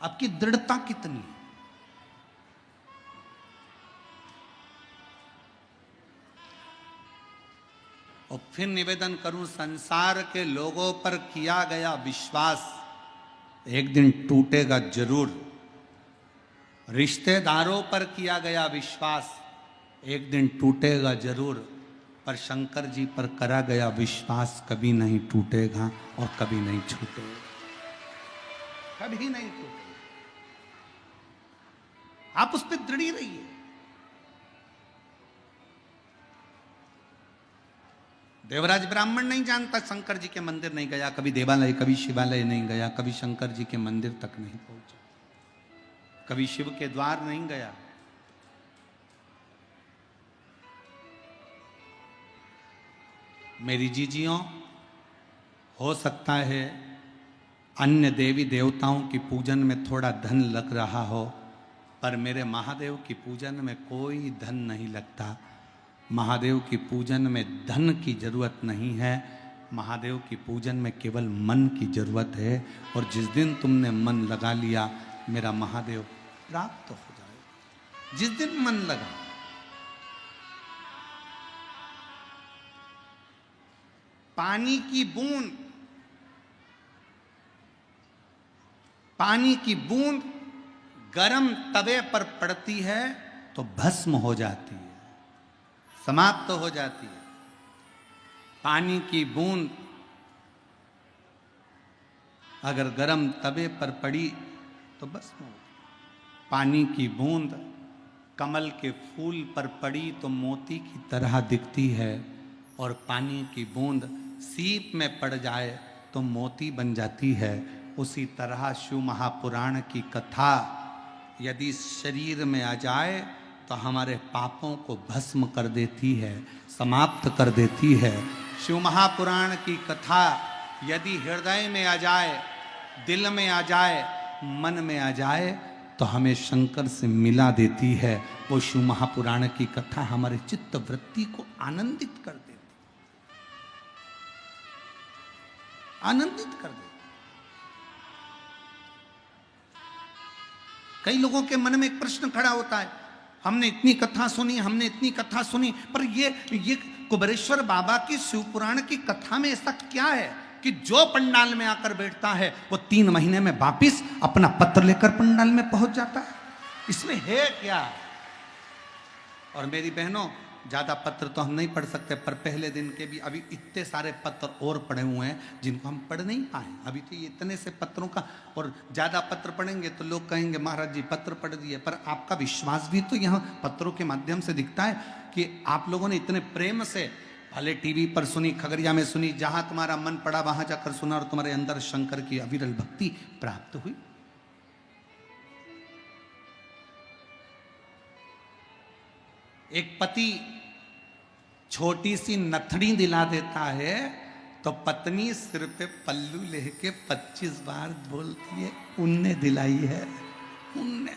आपकी दृढ़ता कितनी है? और फिर निवेदन करूं, संसार के लोगों पर किया गया विश्वास एक दिन टूटेगा जरूर। रिश्तेदारों पर किया गया विश्वास एक दिन टूटेगा जरूर, पर शंकर जी पर करा गया विश्वास कभी नहीं टूटेगा और कभी नहीं छूटेगा, कभी नहीं टूटेगा। आप उस पर दृढ़ रहिए। देवराज ब्राह्मण नहीं जानता, शंकर जी के मंदिर नहीं गया, कभी देवालय, कभी शिवालय नहीं गया, कभी शंकर जी के मंदिर तक नहीं पहुंचा। कभी शिव के द्वार नहीं गया। मेरी जीजियों, हो सकता है अन्य देवी देवताओं की पूजन में थोड़ा धन लग रहा हो, पर मेरे महादेव की पूजन में कोई धन नहीं लगता। महादेव की पूजन में धन की जरूरत नहीं है, महादेव की पूजन में केवल मन की जरूरत है। और जिस दिन तुमने मन लगा लिया, मेरा महादेव प्राप्त हो जाएगा। जिस दिन मन लगा, पानी की बूंद, पानी की बूंद गरम तवे पर पड़ती है तो भस्म हो जाती है, समाप्त हो जाती है। पानी की बूंद अगर गरम तवे पर पड़ी तो भस्म हो गई। पानी की बूंद कमल के फूल पर पड़ी तो मोती की तरह दिखती है, और पानी की बूंद सीप में पड़ जाए तो मोती बन जाती है। उसी तरह शिव महापुराण की कथा यदि शरीर में आ जाए तो हमारे पापों को भस्म कर देती है, समाप्त कर देती है। शिव महापुराण की कथा यदि हृदय में आ जाए, दिल में आ जाए, मन में आ जाए तो हमें शंकर से मिला देती है। वो शिव महापुराण की कथा हमारे चित्त वृत्ति को आनंदित कर देती, आनंदित कर देती। कई लोगों के मन में एक प्रश्न खड़ा होता है, हमने इतनी कथा सुनी, हमने इतनी कथा सुनी, पर ये कुबेरेश्वर बाबा की शिवपुराण की कथा में ऐसा क्या है कि जो पंडाल में आकर बैठता है वो 3 महीने में वापिस अपना पत्र लेकर पंडाल में पहुंच जाता है? इसमें है क्या? और मेरी बहनों, ज्यादा पत्र तो हम नहीं पढ़ सकते, पर पहले दिन के भी अभी इतने सारे पत्र और पढ़े हुए हैं जिनको हम पढ़ नहीं पाए। अभी तो ये इतने से पत्रों का, और ज्यादा पत्र पढ़ेंगे तो लोग कहेंगे महाराज जी पत्र पढ़ दिए, पर आपका विश्वास भी तो यहाँ पत्रों के माध्यम से दिखता है कि आप लोगों ने इतने प्रेम से, भले टीवी पर सुनी, खगड़िया में सुनी, जहां तुम्हारा मन पड़ा वहां जाकर सुना, और तुम्हारे अंदर शंकर की अविरल भक्ति प्राप्त हुई। एक पति छोटी सी नथनी दिला देता है तो पत्नी सिर पे पल्लू लेके 25 बार बोलती है उनने दिलाई है, उनने।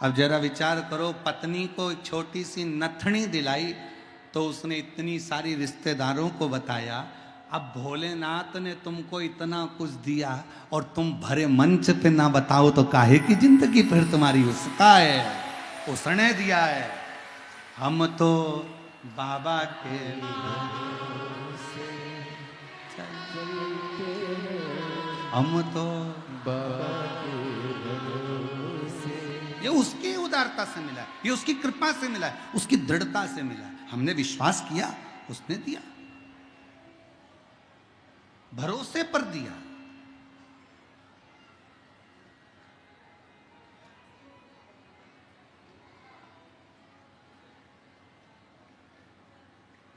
अब जरा विचार करो, पत्नी को छोटी सी नथनी दिलाई तो उसने इतनी सारी रिश्तेदारों को बताया। अब भोलेनाथ ने तुमको इतना कुछ दिया और तुम भरे मंच पे ना बताओ तो काहे की जिंदगी फिर तुम्हारी? उसका है, उसने दिया है। हम तो बाबा के भरोसे चलते हैं, हम तो बाबा के भरोसे। ये उसकी उदारता से मिला है, ये उसकी कृपा से मिला है, उसकी दृढ़ता से मिला है। हमने विश्वास किया, उसने दिया, भरोसे पर दिया।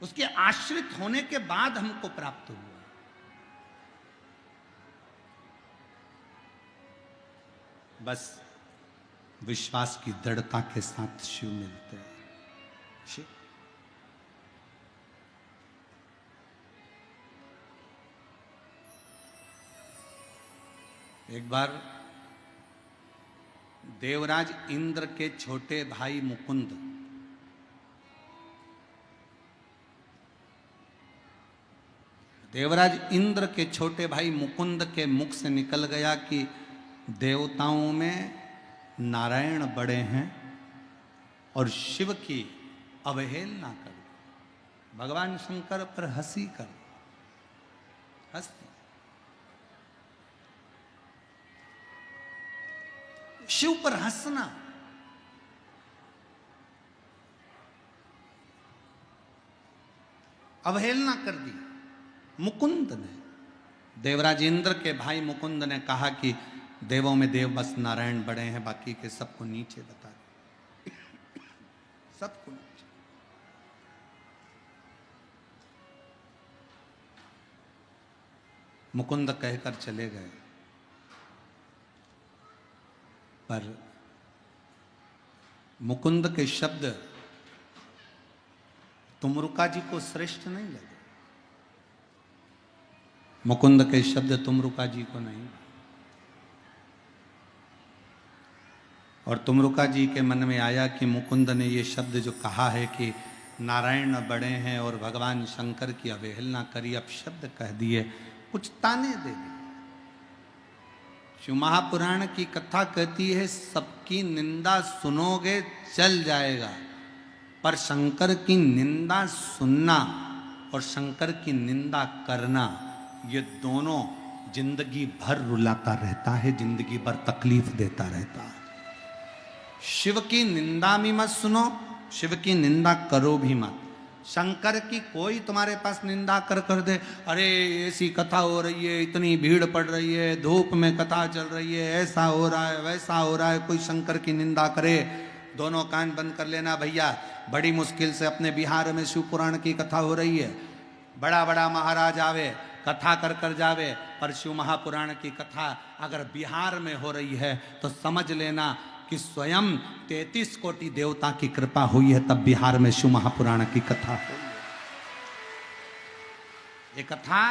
उसके आश्रित होने के बाद हमको प्राप्त हुआ। बस विश्वास की दृढ़ता के साथ शिव मिलते हैं। शिव एक बार देवराज इंद्र के छोटे भाई मुकुंद, देवराज इंद्र के छोटे भाई मुकुंद के मुख से निकल गया कि देवताओं में नारायण बड़े हैं और शिव की अवहेलना कर। भगवान शंकर पर हंसी कर, हंसी। शिव पर हंसना, अवहेलना कर दी मुकुंद ने। देवराज इंद्र के भाई मुकुंद ने कहा कि देवों में देव बस नारायण बड़े हैं, बाकी के सबको नीचे बता दे, सबको नीचे। मुकुंद कहकर चले गए। पर मुकुंद के शब्द तुमरुका जी को श्रेष्ठ नहीं लगे, मुकुंद के शब्द तुमरुका जी को नहीं। और तुमरुका जी के मन में आया कि मुकुंद ने ये शब्द जो कहा है कि नारायण बड़े हैं और भगवान शंकर की अवहेलना करी, अब शब्द कह दिए, कुछ ताने दे दिए। शिव महापुराण की कथा कहती है सबकी निंदा सुनोगे चल जाएगा, पर शंकर की निंदा सुनना और शंकर की निंदा करना, ये दोनों जिंदगी भर रुलाता रहता है, जिंदगी भर तकलीफ देता रहता है। शिव की निंदा भी मत सुनो, शिव की निंदा करो भी मत। शंकर की कोई तुम्हारे पास निंदा कर दे, अरे ऐसी कथा हो रही है, इतनी भीड़ पड़ रही है, धूप में कथा चल रही है, ऐसा हो रहा है, वैसा हो रहा है, कोई शंकर की निंदा करे, दोनों कान बंद कर लेना भैया। बड़ी मुश्किल से अपने बिहार में शिव पुराण की कथा हो रही है, बड़ा बड़ा महाराज आवे कथा कर जावे, पर शिव महापुराण की कथा अगर बिहार में हो रही है तो समझ लेना कि स्वयं 33 कोटि देवता की कृपा हुई है, तब बिहार में शिव महापुराण की कथा हुई है। ये कथा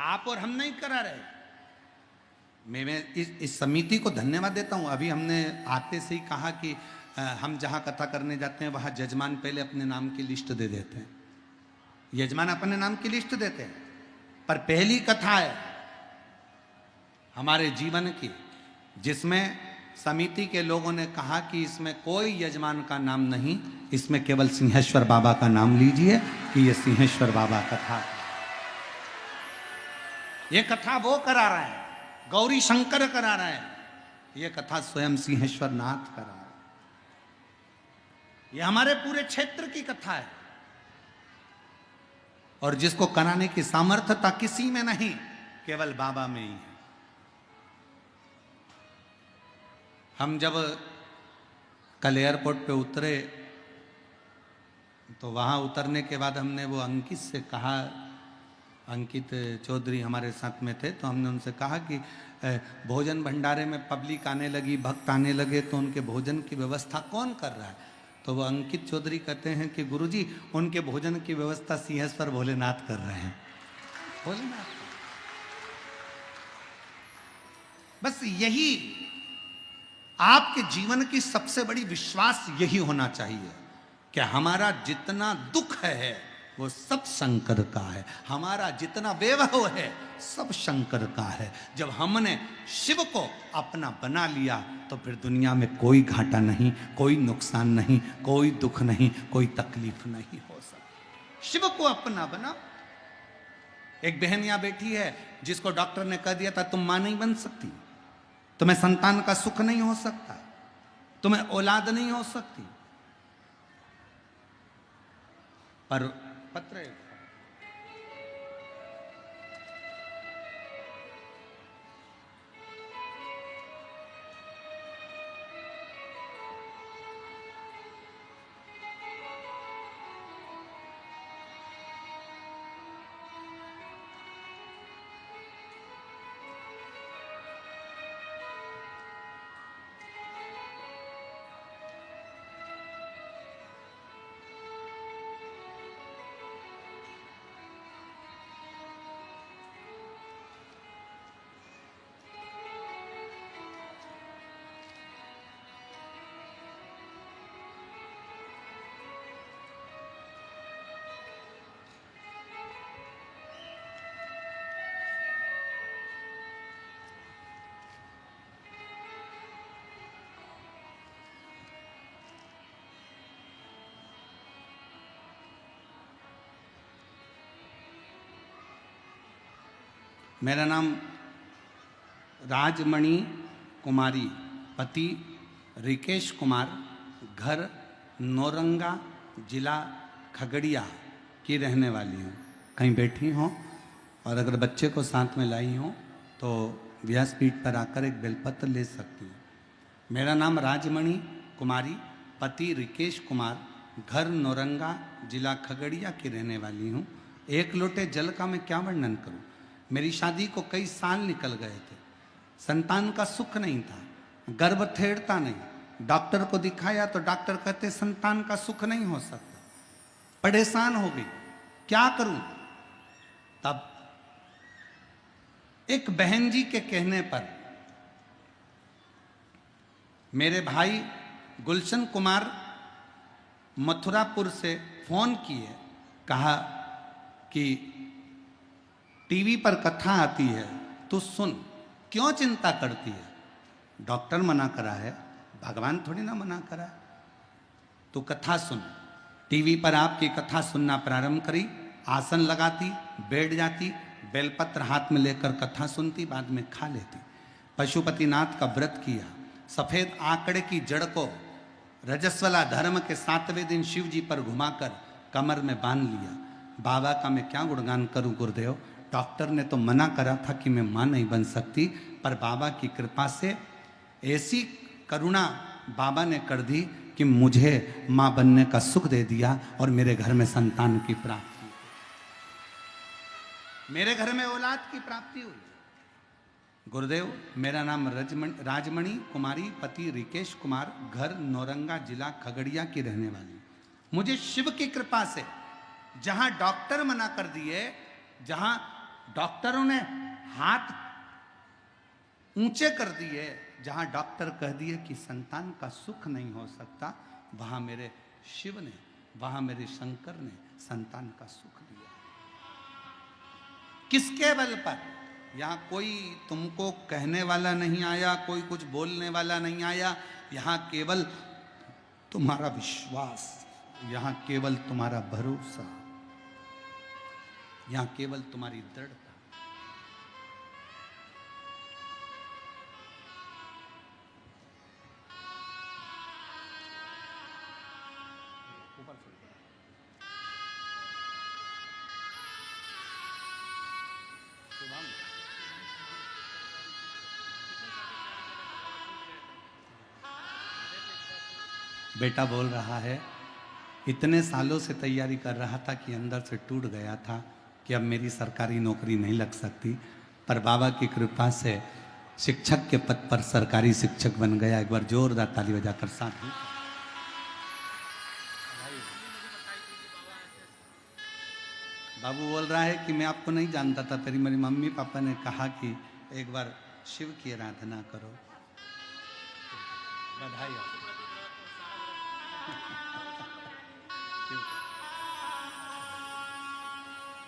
आप और हम नहीं करा रहे। मैं इस समिति को धन्यवाद देता हूं। अभी हमने आते से ही कहा कि हम जहां कथा करने जाते हैं वहां जजमान पहले अपने नाम की लिस्ट दे देते हैं, यजमान अपने नाम की लिस्ट देते हैं, पर पहली कथा है हमारे जीवन की जिसमें समिति के लोगों ने कहा कि इसमें कोई यजमान का नाम नहीं, इसमें केवल सिंहेश्वर बाबा का नाम लीजिए कि ये सिंहेश्वर बाबा कथा। ये कथा वो करा रहा है, गौरी शंकर करा रहा है, ये कथा स्वयं सिंहेश्वर नाथ करा रहा है। ये हमारे पूरे क्षेत्र की कथा है और जिसको कराने की सामर्थ्यता किसी में नहीं, केवल बाबा में ही है। हम जब कल एयरपोर्ट पे उतरे तो वहाँ उतरने के बाद हमने वो अंकित से कहा, अंकित चौधरी हमारे साथ में थे, तो हमने उनसे कहा कि भोजन भंडारे में पब्लिक आने लगी, भक्त आने लगे, तो उनके भोजन की व्यवस्था कौन कर रहा है? तो वो अंकित चौधरी कहते हैं कि गुरुजी उनके भोजन की व्यवस्था सिंहेश्वर भोलेनाथ कर रहे हैं। भोलेनाथ, बस यही आपके जीवन की सबसे बड़ी विश्वास यही होना चाहिए कि हमारा जितना दुख है वो सब शंकर का है, हमारा जितना वैभव है सब शंकर का है। जब हमने शिव को अपना बना लिया तो फिर दुनिया में कोई घाटा नहीं, कोई नुकसान नहीं, कोई दुख नहीं, कोई तकलीफ नहीं हो सकती। शिव को अपना बना। एक बहन यहां बैठी है जिसको डॉक्टर ने कह दिया था तुम मां नहीं बन सकती, तुम्हें संतान का सुख नहीं हो सकता, तुम्हें औलाद नहीं हो सकती, पर पत्र मेरा नाम राजमणि कुमारी, पति रिकेश कुमार, घर नौरंगा, जिला खगड़िया की रहने वाली हूँ। कहीं बैठी हों और अगर बच्चे को साथ में लाई हों तो व्यासपीठ पर आकर एक बेलपत्र ले सकती हूँ। मेरा नाम राजमणि कुमारी, पति रिकेश कुमार, घर नौरंगा, जिला खगड़िया की रहने वाली हूँ। एक लोटे जल का मैं क्या वर्णन करूँ। मेरी शादी को कई साल निकल गए थे, संतान का सुख नहीं था, गर्भ थेड़ता नहीं। डॉक्टर को दिखाया तो डॉक्टर कहते संतान का सुख नहीं हो सकता। परेशान हो गई, क्या करूं? तब एक बहन जी के कहने पर मेरे भाई गुलशन कुमार मथुरापुर से फोन किए, कहा कि टीवी पर कथा आती है, तू सुन, क्यों चिंता करती है? डॉक्टर मना करा है, भगवान थोड़ी ना मना करा है, तू कथा सुन। टीवी पर आपकी कथा सुनना प्रारंभ करी, आसन लगाती, बैठ जाती, बेलपत्र हाथ में लेकर कथा सुनती, बाद में खा लेती। पशुपतिनाथ का व्रत किया, सफेद आंकड़े की जड़ को रजस्वला धर्म के 7वें दिन शिव जी पर घुमाकर कमर में बांध लिया। बाबा का मैं क्या गुणगान करूं गुरुदेव, डॉक्टर ने तो मना करा था कि मैं मां नहीं बन सकती, पर बाबा की कृपा से ऐसी करुणा बाबा ने कर दी कि मुझे मां बनने का सुख दे दिया और मेरे घर में संतान की प्राप्ति, मेरे घर में औलाद की प्राप्ति हुई। गुरुदेव, मेरा नाम राजमणि कुमारी, पति रिकेश कुमार, घर नौरंगा, जिला खगड़िया की रहने वाली। मुझे शिव की कृपा से जहां डॉक्टर मना कर दिए, जहां डॉक्टरों ने हाथ ऊंचे कर दिए, जहां डॉक्टर कह दिए कि संतान का सुख नहीं हो सकता, वहां मेरे शिव ने, वहां मेरे शंकर ने संतान का सुख दिया। किसके बल पर? यहां कोई तुमको कहने वाला नहीं आया, कोई कुछ बोलने वाला नहीं आया, यहां केवल तुम्हारा विश्वास, यहां केवल तुम्हारा भरोसा, यहां केवल तुम्हारी दृढ़ता। बेटा बोल रहा है, इतने सालों से तैयारी कर रहा था कि अंदर से टूट गया था कि अब मेरी सरकारी नौकरी नहीं लग सकती, पर बाबा की कृपा से शिक्षक के पद पर सरकारी शिक्षक बन गया। एक बार जोरदार ताली बजाकर साथ ही। बाबू बोल रहा है कि मैं आपको नहीं जानता था, तेरी मेरी मम्मी पापा ने कहा कि एक बार शिव की आराधना करो। बधाई हो।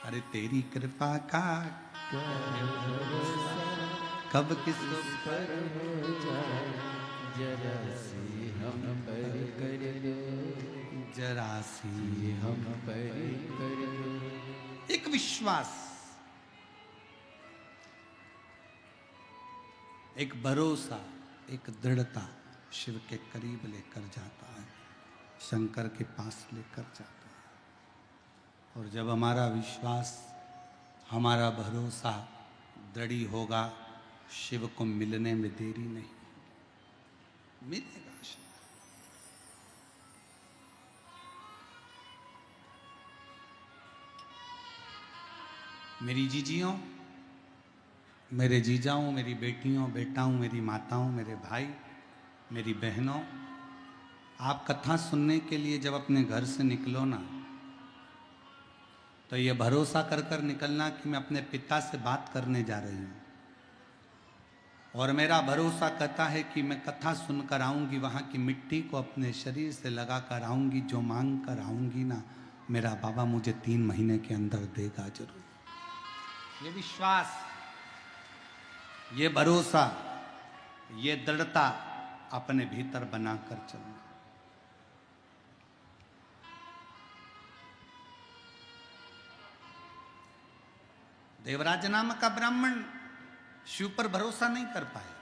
अरे तेरी कृपा का कब किस पर हो जाए, जरा सी हम पर कर दो, जरा सी हम पर कर दो। एक विश्वास, एक भरोसा, एक दृढ़ता शिव के करीब लेकर जाता है, शंकर के पास लेकर जाता है। और जब हमारा विश्वास, हमारा भरोसा दृढ़ होगा, शिव को मिलने में देरी नहीं, मिलेगा शिव। मेरी जीजियों, मेरे जीजाओं, मेरी बेटियों, बेटाओं, मेरी माताओं, मेरे भाई, मेरी बहनों, आप कथा सुनने के लिए जब अपने घर से निकलो ना, तो ये भरोसा कर कर निकलना कि मैं अपने पिता से बात करने जा रही हूँ, और मेरा भरोसा कहता है कि मैं कथा सुनकर आऊँगी, वहाँ की मिट्टी को अपने शरीर से लगा कर आऊँगी, जो मांग कर आऊँगी ना, मेरा बाबा मुझे 3 महीने के अंदर देगा जरूर। ये विश्वास, ये भरोसा, ये दृढ़ता अपने भीतर बनाकर चलना। देवराज नाम का ब्राह्मण शिव पर भरोसा नहीं कर पाया।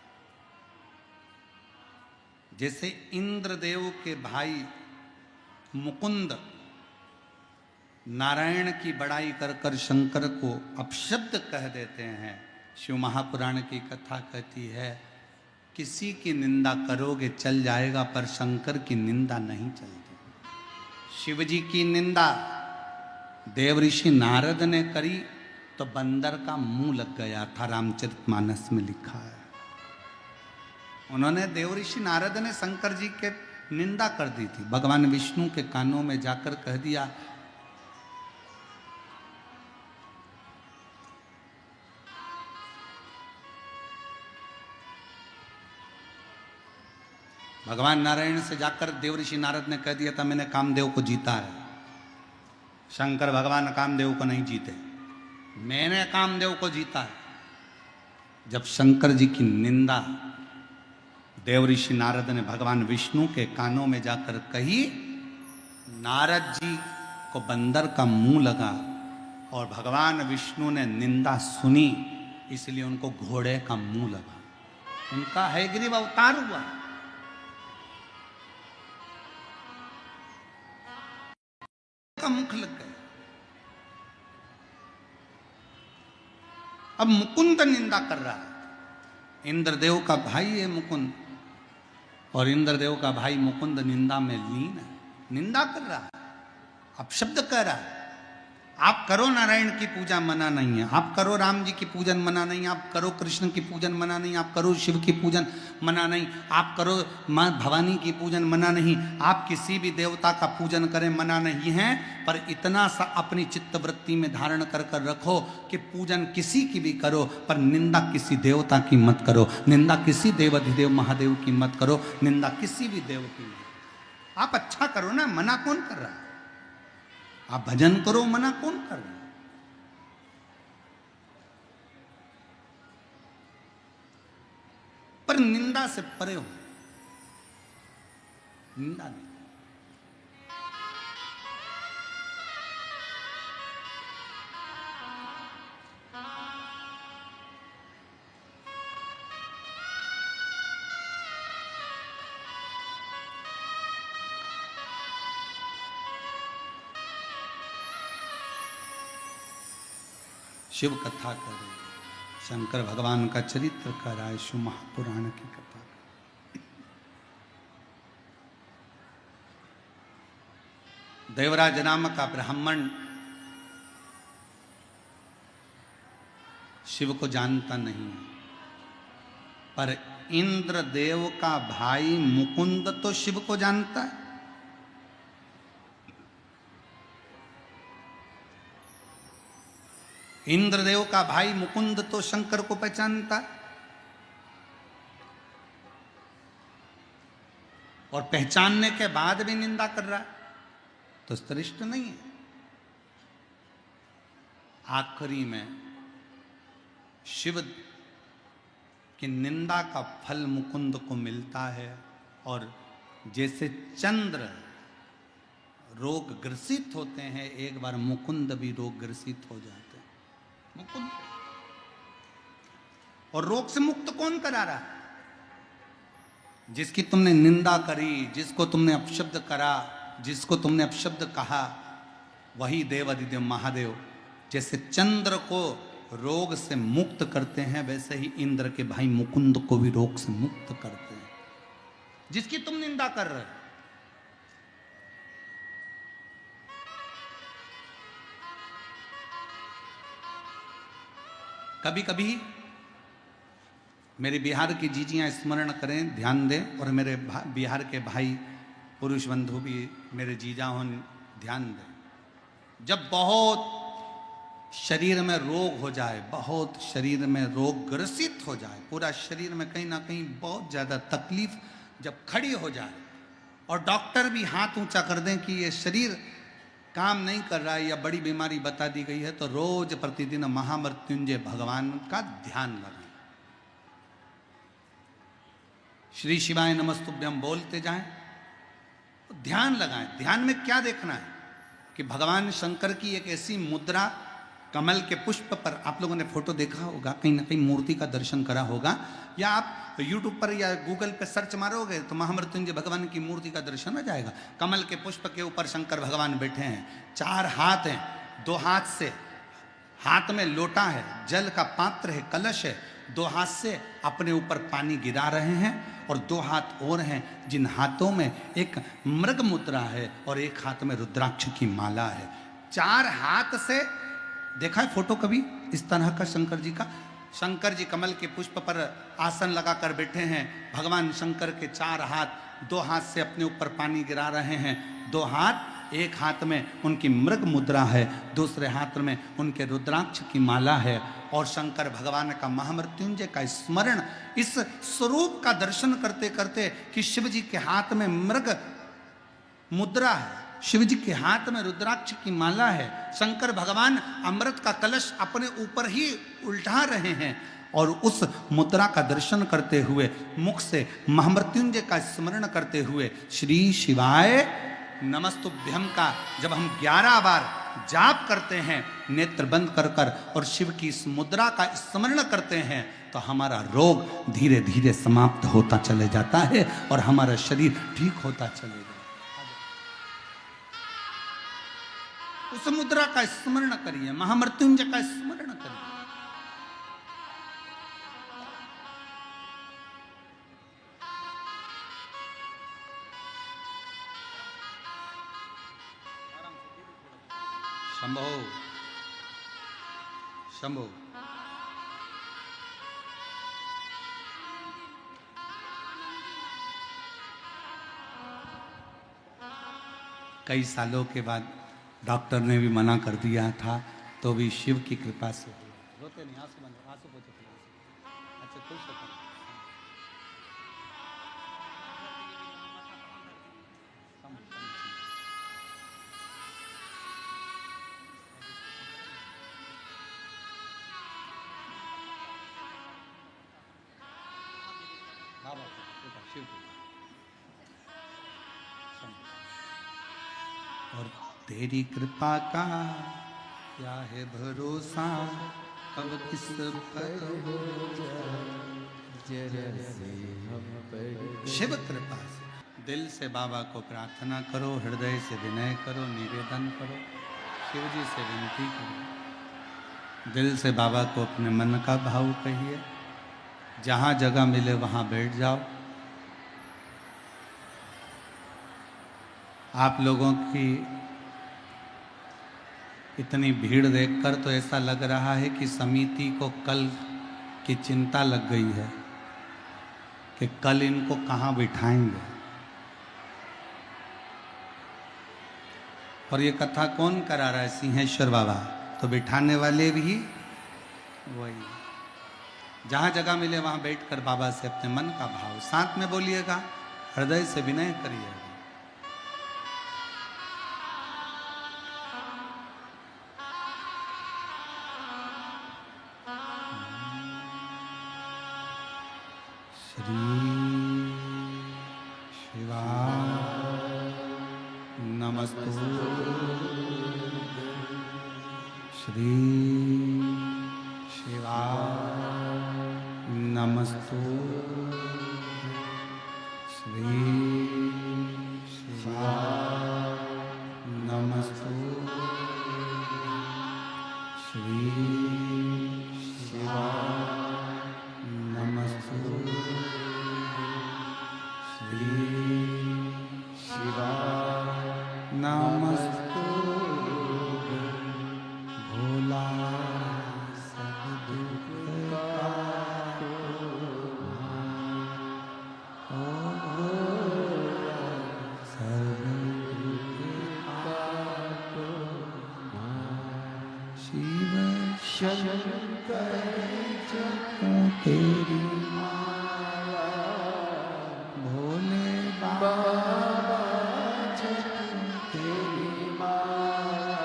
जैसे इंद्रदेव के भाई मुकुंद नारायण की बड़ाई कर कर शंकर को अपशब्द कह देते हैं, शिव महापुराण की कथा कहती है, किसी की निंदा करोगे चल जाएगा, पर शंकर की निंदा नहीं चलती। शिव जी की निंदा देव ऋषि नारद ने करी तो बंदर का मुंह लग गया था, रामचरितमानस में लिखा है। उन्होंने देवऋषि नारद ने शंकर जी के निंदा कर दी थी। भगवान विष्णु के कानों में जाकर कह दिया, भगवान नारायण से जाकर देवऋषि नारद ने कह दिया था मैंने कामदेव को जीता है। शंकर भगवान कामदेव को नहीं जीते, मैंने कामदेव को जीता है। जब शंकर जी की निंदा देवऋषि नारद ने भगवान विष्णु के कानों में जाकर कही, नारद जी को बंदर का मुंह लगा और भगवान विष्णु ने निंदा सुनी, इसलिए उनको घोड़े का मुंह लगा। उनका हयग्रीव अवतार हुआ। का मुख लग गया। अब मुकुंद निंदा कर रहा है। इंद्रदेव का भाई है मुकुंद, और इंद्रदेव का भाई मुकुंद निंदा में लीन है, निंदा कर रहा है, अपशब्द कह रहा है। आप करो नारायण की पूजा, मना नहीं है। आप करो राम जी की पूजन, मना नहीं। आप करो कृष्ण की पूजन, मना नहीं। आप करो शिव की पूजन, मना नहीं। आप करो माँ भवानी की पूजन, मना नहीं। आप किसी भी देवता का पूजन करें, मना नहीं है। पर इतना सा अपनी चित्तवृत्ति में धारण कर कर रखो कि पूजन किसी की भी करो, पर निंदा किसी देवता की मत करो, निंदा किसी देवाधिदेव महादेव की मत करो, निंदा किसी भी देव की मत। आप अच्छा करो ना, मना कौन कर रहा है? आप भजन करो, मना कौन कर रहा है? पर निंदा से परे हो, निंदा नहीं। शिव कथा कर रहे, शंकर भगवान का चरित्र कर रहा है, शिव महापुराण की कथा। देवराज नाम का ब्राह्मण शिव को जानता नहीं, पर इंद्रदेव का भाई मुकुंद तो शिव को जानता है। इंद्रदेव का भाई मुकुंद तो शंकर को पहचानता है, और पहचानने के बाद भी निंदा कर रहा है, तो श्रेष्ठ नहीं है। आखिरी में शिव की निंदा का फल मुकुंद को मिलता है, और जैसे चंद्र रोग ग्रसित होते हैं, एक बार मुकुंद भी रोग ग्रसित हो जाते हैं। मुकुंद, और रोग से मुक्त कौन करा रहा है? जिसकी तुमने निंदा करी, जिसको तुमने अपशब्द करा, जिसको तुमने अपशब्द कहा, वही देवाधिदेव महादेव। जैसे चंद्र को रोग से मुक्त करते हैं, वैसे ही इंद्र के भाई मुकुंद को भी रोग से मुक्त करते हैं, जिसकी तुम निंदा कर रहे हो। कभी कभी मेरे बिहार की जीजियां स्मरण करें, ध्यान दें, और मेरे बिहार के भाई पुरुष बंधु भी मेरे जीजा हों, ध्यान दें। जब बहुत शरीर में रोग हो जाए, बहुत शरीर में रोग ग्रसित हो जाए, पूरा शरीर में कहीं ना कहीं बहुत ज़्यादा तकलीफ जब खड़ी हो जाए, और डॉक्टर भी हाथ ऊंचा कर दें कि ये शरीर काम नहीं कर रहा है या बड़ी बीमारी बता दी गई है, तो रोज प्रतिदिन महामृत्युंजय भगवान का ध्यान लगाएं। श्री शिवाय नमस्तुभ्यम बोलते जाएं, तो ध्यान लगाएं। ध्यान में क्या देखना है कि भगवान शंकर की एक ऐसी मुद्रा, कमल के पुष्प पर, आप लोगों ने फोटो देखा होगा, कहीं ना कहीं मूर्ति का दर्शन करा होगा, या आप यूट्यूब पर या गूगल पे सर्च मारोगे तो महामृत्युंजय भगवान की मूर्ति का दर्शन हो जाएगा। कमल के पुष्प के ऊपर शंकर भगवान बैठे हैं, 4 हाथ हैं, 2 हाथ से, हाथ में लोटा है, जल का पात्र है, कलश है, 2 हाथ से अपने ऊपर पानी गिरा रहे हैं, और 2 हाथ और हैं जिन हाथों में एक मृग मुद्रा है और एक हाथ में रुद्राक्ष की माला है। 4 हाथ से, देखा है फोटो कभी इस तरह का शंकर जी का? शंकर जी कमल के पुष्प पर आसन लगाकर बैठे हैं। भगवान शंकर के 4 हाथ, 2 हाथ से अपने ऊपर पानी गिरा रहे हैं। 2 हाथ, एक हाथ में उनकी मृग मुद्रा है, दूसरे हाथ में उनके रुद्राक्ष की माला है। और शंकर भगवान का महामृत्युंजय का स्मरण, इस स्वरूप का दर्शन करते करते कि शिव जी के हाथ में मृग मुद्रा है, शिव जी के हाथ में रुद्राक्ष की माला है, शंकर भगवान अमृत का कलश अपने ऊपर ही उल्टा रहे हैं। और उस मुद्रा का दर्शन करते हुए, मुख से महामृत्युंजय का स्मरण करते हुए, श्री शिवाय नमस्तुभ्यम का जब हम 11 बार जाप करते हैं नेत्र बंद कर कर और शिव की इस मुद्रा का स्मरण करते हैं, तो हमारा रोग धीरे धीरे समाप्त होता चले जाता है और हमारा शरीर ठीक होता चलेगा। उस मुद्रा का स्मरण करिए, महामृत्युंजय का स्मरण करिए। शंभो शंभो। कई सालों के बाद डॉक्टर ने भी मना कर दिया था, तो भी शिव की कृपा से रोते नहीं, आंसू बंद, आंसू पोछो। अच्छा खुश हो। और तेरी कृपा का क्या है भरोसा, कब किस पर हो जरा से हम पर। शिव कृपा से दिल से बाबा को प्रार्थना करो, हृदय से विनय करो, निवेदन करो, शिव जी से विनती करो। दिल से बाबा को अपने मन का भाव कहिए, जहाँ जगह मिले वहाँ बैठ जाओ। आप लोगों की इतनी भीड़ देखकर तो ऐसा लग रहा है कि समिति को कल की चिंता लग गई है कि कल इनको कहाँ बिठाएंगे। और ये कथा कौन करा रहा है? सिंहेश्वर बाबा। तो बिठाने वाले भी वही। जहाँ जगह मिले वहाँ बैठकर बाबा से अपने मन का भाव साथ में बोलिएगा, हृदय से विनय करिएगा। श्री शिवाय नमस्तु, श्री शिवाय नमस्तु, श्री शिवाय नमस्तु, श्री शिवाय नमस्तु, श्री शिवाय नमस्तु। भोला सब दुख काटो, ओ भोला सब दुख काटो। शिव शंकर जपो तेरी माला, भोले बाबा जपो तेरी माला,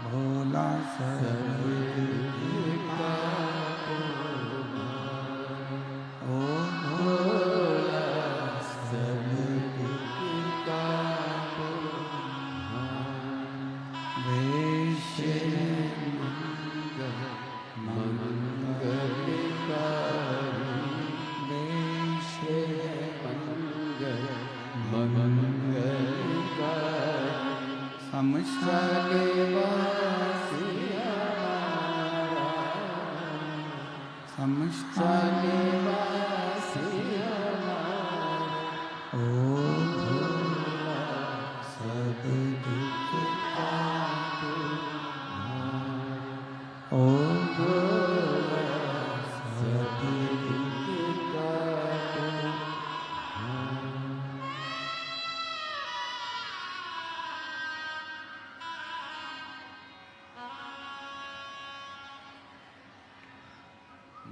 भोला सब दुख काटो। ओ भोला सब दुख काटो। वैश्य ओ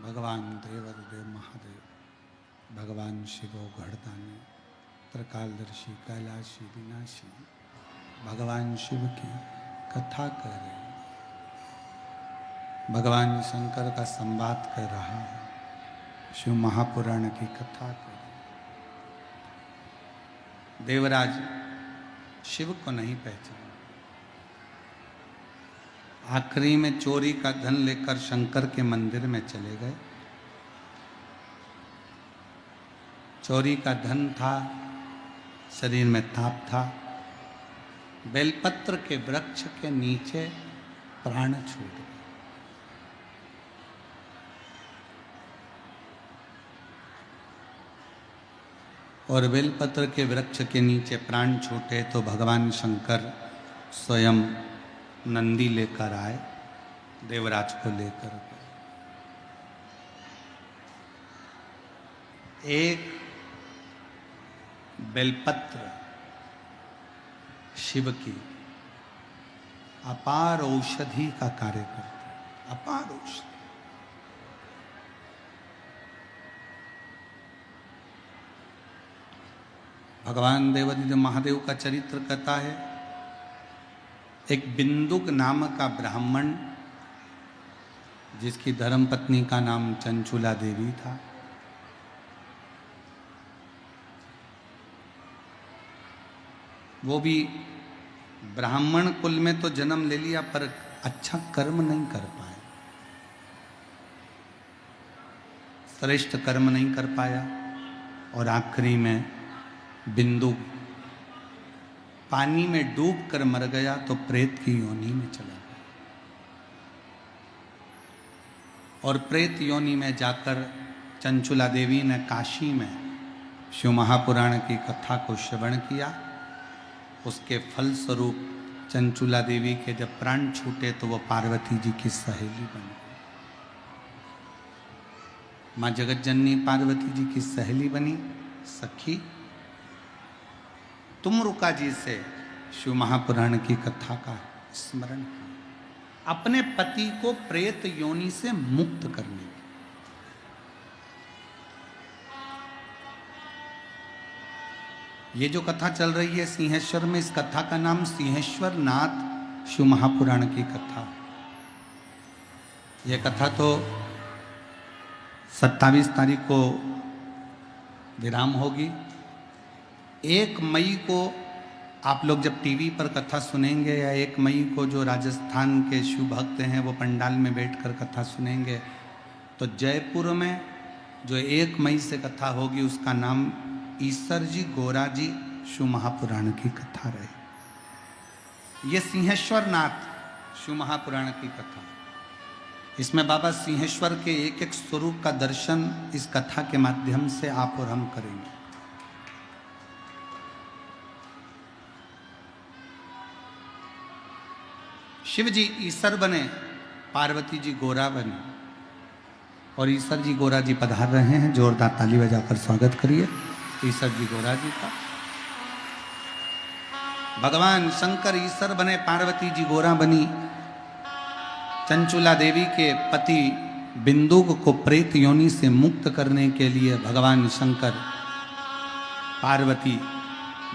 भगवान देवदेव महादेव, भगवान शिवो गढ़दानी, त्रिकालदर्शी कैलाशी विनाशी, भगवान शिव की कथा कर रहे हैं। भगवान शंकर का संवाद कर रहा है, शिव महापुराण की कथा कर रहे हैं। देवराज शिव को नहीं पहचाना। आखिरी में चोरी का धन लेकर शंकर के मंदिर में चले गए। चोरी का धन था, शरीर में ताप था। बेलपत्र के वृक्ष के नीचे प्राण छूट गए। और बेलपत्र के वृक्ष के नीचे प्राण छूटे तो भगवान शंकर स्वयं नंदी लेकर आए, देवराज को लेकर गए। एक बेलपत्र शिव की अपार औषधि का कार्य करती है, अपार औषधि। भगवान देवादिदेव महादेव का चरित्र कहता है, एक बिंदुक नाम का ब्राह्मण, जिसकी धर्मपत्नी का नाम चंचुला देवी था, वो भी ब्राह्मण कुल में तो जन्म ले लिया पर अच्छा कर्म नहीं कर पाए, श्रेष्ठ कर्म नहीं कर पाया। और आखिरी में बिंदु पानी में डूब कर मर गया तो प्रेत की योनि में चला गया। और प्रेत योनि में जाकर चंचुला देवी ने काशी में शिव महापुराण की कथा को श्रवण किया। उसके फल स्वरूप चंचुला देवी के जब प्राण छूटे तो वो पार्वती जी की सहेली बन गई। माँ जगतजननी पार्वती जी की सहेली बनी, सखी। तुमरुका जी से शिव महापुराण की कथा का स्मरण किया, अपने पति को प्रेत योनि से मुक्त करने। ये जो कथा चल रही है सिंहेश्वर में, इस कथा का नाम सिंहेश्वर नाथ शिव महापुराण की कथा। यह कथा तो 27 तारीख को विराम होगी। 1 मई को आप लोग जब टीवी पर कथा सुनेंगे, या 1 मई को जो राजस्थान के शिव भक्त हैं वो पंडाल में बैठकर कथा सुनेंगे, तो जयपुर में जो 1 मई से कथा होगी उसका नाम ईसर जी गोरा जी शिव महापुराण की कथा रहे। ये सिंहेश्वर नाथ शिव महापुराण की कथा, इसमें बाबा सिंहेश्वर के एक एक स्वरूप का दर्शन इस कथा के माध्यम से आप और हम करेंगे। शिव जी ईसर बने, पार्वती जी गोरा बनी, और ईसर जी गोरा जी पधार रहे हैं। जोरदार ताली बजाकर स्वागत करिए ईसर जी गोरा जी का। भगवान शंकर ईसर बने, पार्वती जी गोरा बनी। चंचुला देवी के पति बिंदुक को प्रेत योनि से मुक्त करने के लिए भगवान शंकर पार्वती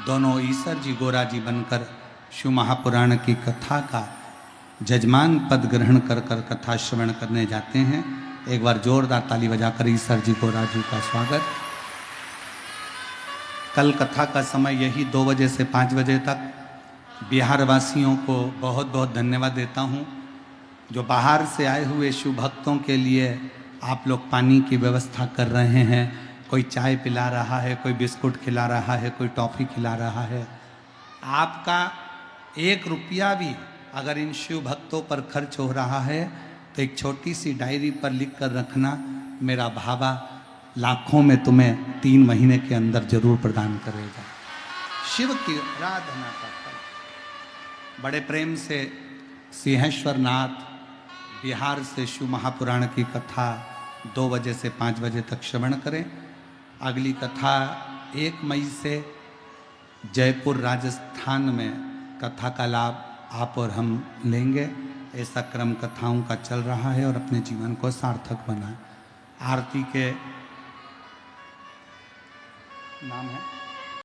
दोनों ईसर जी गोरा जी बनकर शिव महापुराण की कथा का जजमान पद ग्रहण कर कर कथा श्रवण करने जाते हैं। एक बार जोरदार ताली बजाकर ईसर जी गोरा जी का स्वागत। कल कथा का समय यही 2 बजे से 5 बजे तक। बिहार वासियों को बहुत बहुत धन्यवाद देता हूँ, जो बाहर से आए हुए शिव भक्तों के लिए आप लोग पानी की व्यवस्था कर रहे हैं। कोई चाय पिला रहा है, कोई बिस्कुट खिला रहा है, कोई टॉफ़ी खिला रहा है। आपका 1 रुपया भी अगर इन शिव भक्तों पर खर्च हो रहा है तो एक छोटी सी डायरी पर लिख कर रखना, मेरा भावा लाखों में तुम्हें 3 महीने के अंदर जरूर प्रदान करेगा। शिव की आराधना का फल। बड़े प्रेम से सिंहेश्वर नाथ बिहार से शिव महापुराण की कथा 2 बजे से 5 बजे तक श्रवण करें। अगली कथा 1 मई से जयपुर राजस्थान में कथा का लाभ आप और हम लेंगे। ऐसा क्रम कथाओं का चल रहा है और अपने जीवन को सार्थक बनाएं। आरती के नाम है